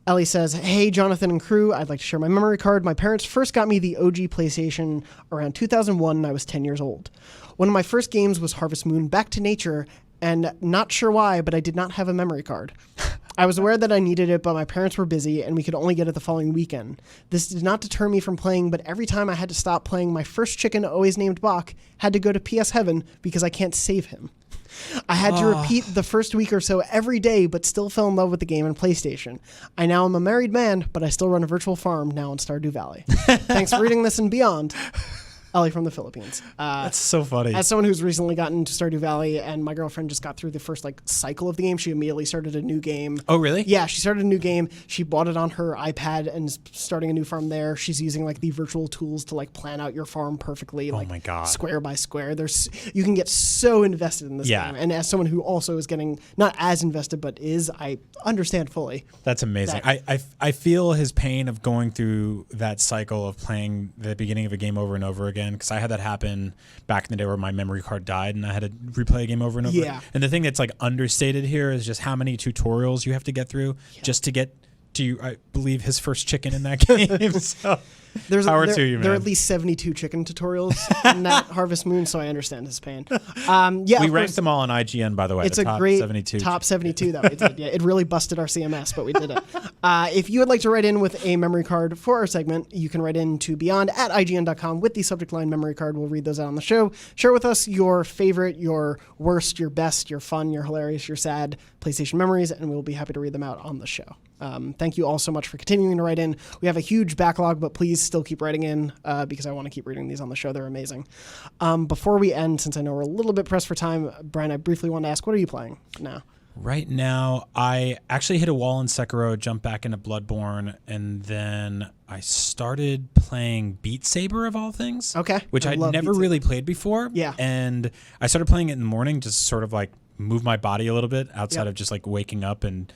Ellie says, "Hey, Jonathan and crew, I'd like to share my memory card. My parents first got me the OG PlayStation around 2001 and I was 10 years old. One of my first games was Harvest Moon Back to Nature, and not sure why, but I did not have a memory card. I was aware that I needed it, but my parents were busy and we could only get it the following weekend. This did not deter me from playing, but every time I had to stop playing, my first chicken, always named Bach, had to go to PS Heaven because I can't save him. I had to repeat the first week or so every day, but still fell in love with the game and PlayStation. I now am a married man, but I still run a virtual farm now in Stardew Valley. Thanks for reading this and beyond. Ellie from the Philippines." That's so funny. As someone who's recently gotten to Stardew Valley, and my girlfriend just got through the first cycle of the game, she immediately started a new game. Oh, really? Yeah, she started a new game. She bought it on her iPad and is starting a new farm there. She's using the virtual tools to plan out your farm perfectly. Oh my God. Square by square. You can get so invested in this game. And as someone who also is getting not as invested, but I understand fully. That's amazing. I feel his pain of going through that cycle of playing the beginning of a game over and over again, because I had that happen back in the day where my memory card died and I had to replay a game over and over. Yeah. And the thing that's understated here is just how many tutorials you have to get through just to get to, I believe, his first chicken in that game. So Power to you, There are man. at least 72 chicken tutorials in that Harvest Moon, so I understand his pain. Yeah, We of ranked course, them all on IGN, by the way. it's the a top great 72. top 72 that we did. Yeah, it really busted our CMS, but we did it. If you would like to write in with a memory card for our segment, you can write in to beyond@ign.com with the subject line memory card. We'll read those out on the show. Share with us your favorite, your worst, your best, your fun, your hilarious, your sad PlayStation memories, and we'll be happy to read them out on the show. Thank you all so much for continuing to write in. We have a huge backlog, but please still keep writing in because I want to keep reading these on the show. They're amazing. Before we end, since I know we're a little bit pressed for time, Brian, I briefly want to ask, what are you playing now? Right now, I actually hit a wall in Sekiro, jumped back into Bloodborne, and then I started playing Beat Saber, of all things. Okay. Which I I'd love never Beat Saber. really played before. Yeah. And I started playing it in the morning, just sort of like move my body a little bit outside Yep. of just like waking up and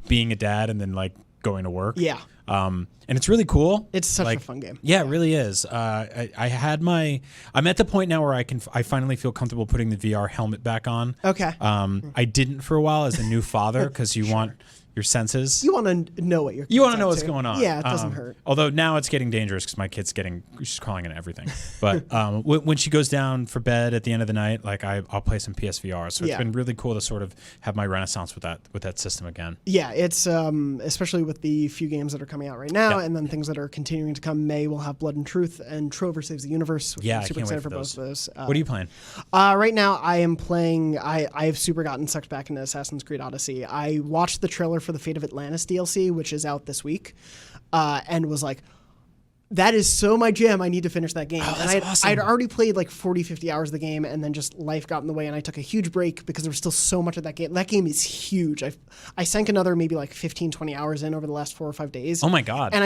being a dad and then like going to work. Yeah. And it's really cool. It's such Like, a fun game. Yeah, it really is. I'm at the point now where I finally feel comfortable putting the VR helmet back on. Okay. I didn't for a while as a new father because you want your senses. You want to know what you're You want to know what's going on. Yeah, it doesn't hurt. Although now it's getting dangerous because my kid's she's crawling into everything. But when she goes down for bed at the end of the night, like I'll play some PSVR. So Yeah. it's been really cool to sort of have my renaissance with that system again. Yeah, it's especially with the few games that are coming out right now, Yeah. and then things that are continuing to come. May will have Blood and Truth and Trover Saves the Universe. Which Yeah, I'm I super can't wait excited for both of those. What are you playing? Right now, I am playing. I've super gotten sucked back into Assassin's Creed Odyssey. I watched the trailer for the Fate of Atlantis DLC, which is out this week, and was like, that is so my jam. I need to finish that game. Oh, and that's awesome. I'd already played like 40, 50 hours of the game, and then just life got in the way, and I took a huge break because there was still so much of that game. That game is huge. I sank another maybe like 15, 20 hours in over the last 4 or 5 days. Oh my God. And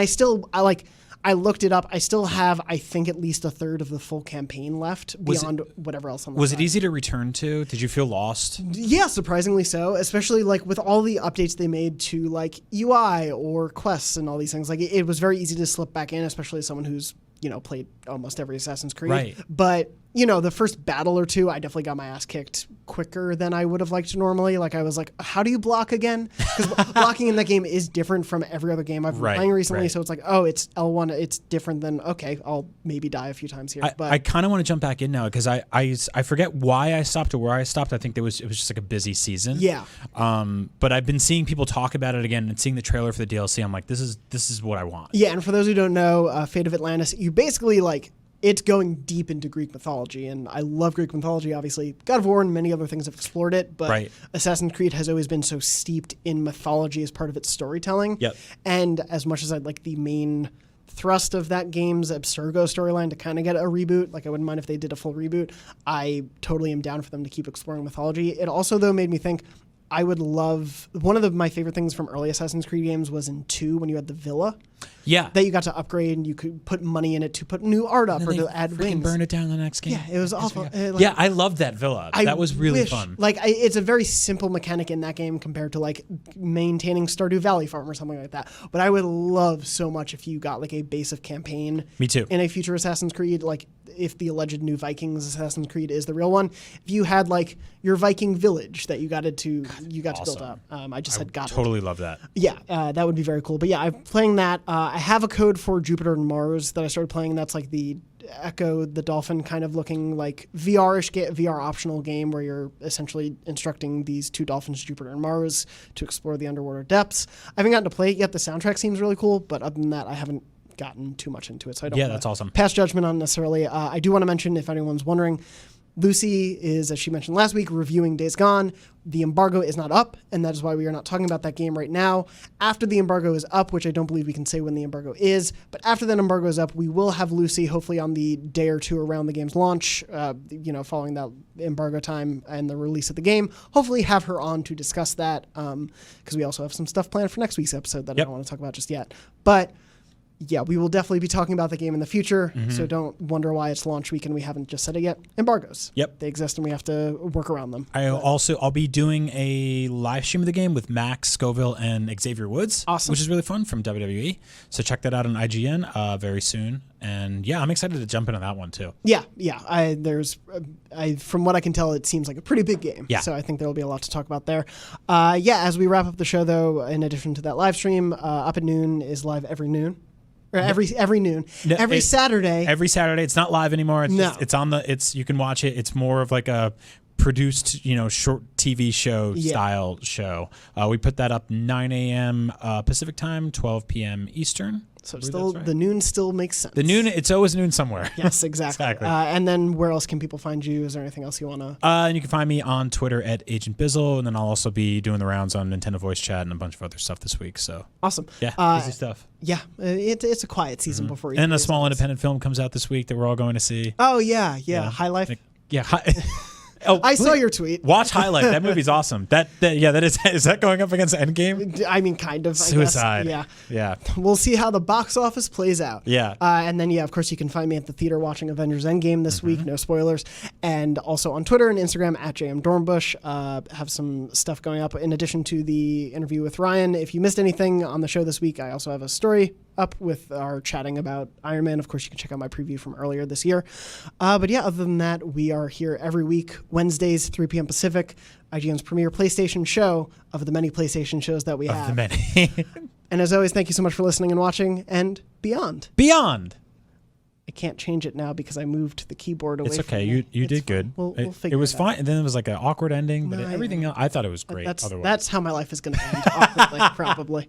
I looked it up. I still have, I think, at least a third of the full campaign left beyond whatever else on the Was side. it easy to return to? Did you feel lost? Yeah, surprisingly so, especially like with all the updates they made to like UI or quests and all these things. Like it was very easy to slip back in, especially as someone who's, played almost every Assassin's Creed. Right. But, the first battle or two, I definitely got my ass kicked quicker than I would have liked normally. Like I was like, how do you block again? Because blocking in that game is different from every other game I've been Right, playing recently. right. So it's like, oh, it's L1. It's different than, okay, I'll maybe die a few times here. But I kind of want to jump back in now because I forget why I stopped or where I stopped. I think it was just like a busy season. yeah. But I've been seeing people talk about it again and seeing the trailer for the DLC. I'm like, this is what I want. Yeah, and for those who don't know, Fate of Atlantis, you basically it's going deep into Greek mythology, and I love Greek mythology, obviously. God of War and many other things have explored it, but Right. Assassin's Creed has always been so steeped in mythology as part of its storytelling. Yep. And as much as I'd like the main thrust of that game's Abstergo storyline to kind of get a reboot, like I wouldn't mind if they did a full reboot, I totally am down for them to keep exploring mythology. It also, though, made me think, I would love, one of my favorite things from early Assassin's Creed games was in 2 when you had the villa Yeah. that you got to upgrade and you could put money in it to put new art up And or then to they add freaking rings. burn it down the next game. Yeah, it was awful. Yeah, I loved that villa. That was really fun. It's a very simple mechanic in that game compared to like maintaining Stardew Valley Farm or something like that. But I would love so much if you got like a base of campaign. Me too. In a future Assassin's Creed, like if the alleged new Vikings Assassin's Creed is the real one, if you had like your Viking village that you got to build awesome. up. I just had got Totally love that. Yeah, that would be very cool. But yeah, I'm playing that. I have a code for Jupiter and Mars that I started playing. That's like the Echo the Dolphin kind of looking like VR-ish, VR optional game where you're essentially instructing these two dolphins, Jupiter and Mars, to explore the underwater depths. I haven't gotten to play it yet. The soundtrack seems really cool, but other than that, I haven't gotten too much into it. So I don't Yeah, wanna that's awesome. pass judgment on necessarily. I do want to mention, if anyone's wondering, Lucy is, as she mentioned last week, reviewing Days Gone. The embargo is not up, and that is why we are not talking about that game right now. After the embargo is up, which I don't believe we can say when the embargo is, but after that embargo is up, we will have Lucy hopefully on the day or two around the game's launch, following that embargo time and the release of the game. Hopefully have her on to discuss that, because we also have some stuff planned for next week's episode that I don't want to talk about just yet. But yeah, we will definitely be talking about the game in the future, so don't wonder why it's launch week and we haven't just said it yet. Embargoes. Yep. They exist and we have to work around them. I'll be doing a live stream of the game with Max Scoville and Xavier Woods, Awesome. which is really fun from WWE. So check that out on IGN very soon. And yeah, I'm excited to jump into that one too. Yeah. From what I can tell, it seems like a pretty big game. Yeah. So I think there will be a lot to talk about there. As we wrap up the show, though, in addition to that live stream, Up at Noon is live every noon. Or every noon. No, every Saturday. Every Saturday. It's not live anymore. It's No. just, it's on the. You can watch it. It's more of like a produced, short TV show style show. We put that up 9 a.m. Pacific time, 12 p.m. Eastern. So still, the noon still makes sense. The noon, it's always noon somewhere. Yes, exactly. Exactly. And then where else can people find you? Is there anything else you want to? And you can find me on Twitter at Agent Bizzle, and then I'll also be doing the rounds on Nintendo Voice Chat and a bunch of other stuff this week. So Awesome. yeah, busy stuff. Yeah, it's a quiet season before. And a small independent film comes out this week that we're all going to see. Oh yeah. High Life. Oh, I saw your tweet. Watch Highlight. That movie's awesome. That is that going up against Endgame? I mean, kind of. Suicide. I guess. Yeah. We'll see how the box office plays out. Yeah. And then, of course, you can find me at the theater watching Avengers Endgame this week. No spoilers. And also on Twitter and Instagram at JM Dornbush. Have some stuff going up in addition to the interview with Ryan. If you missed anything on the show this week, I also have a story up with our chatting about Iron Man. Of course, you can check out my preview from earlier this year. But yeah, other than that, we are here every week, Wednesdays, 3 p.m. Pacific, IGN's premier PlayStation show of the many PlayStation shows that we have. Of the many. And as always, thank you so much for listening and watching, and beyond. Beyond. I can't change it now because I moved the keyboard away. It's okay. From me. You did fine. good. We'll it figure was it fine. out. And then it was like an awkward ending, but No, everything else, I thought it was great. That's Otherwise, how my life is going to end, awkwardly, probably.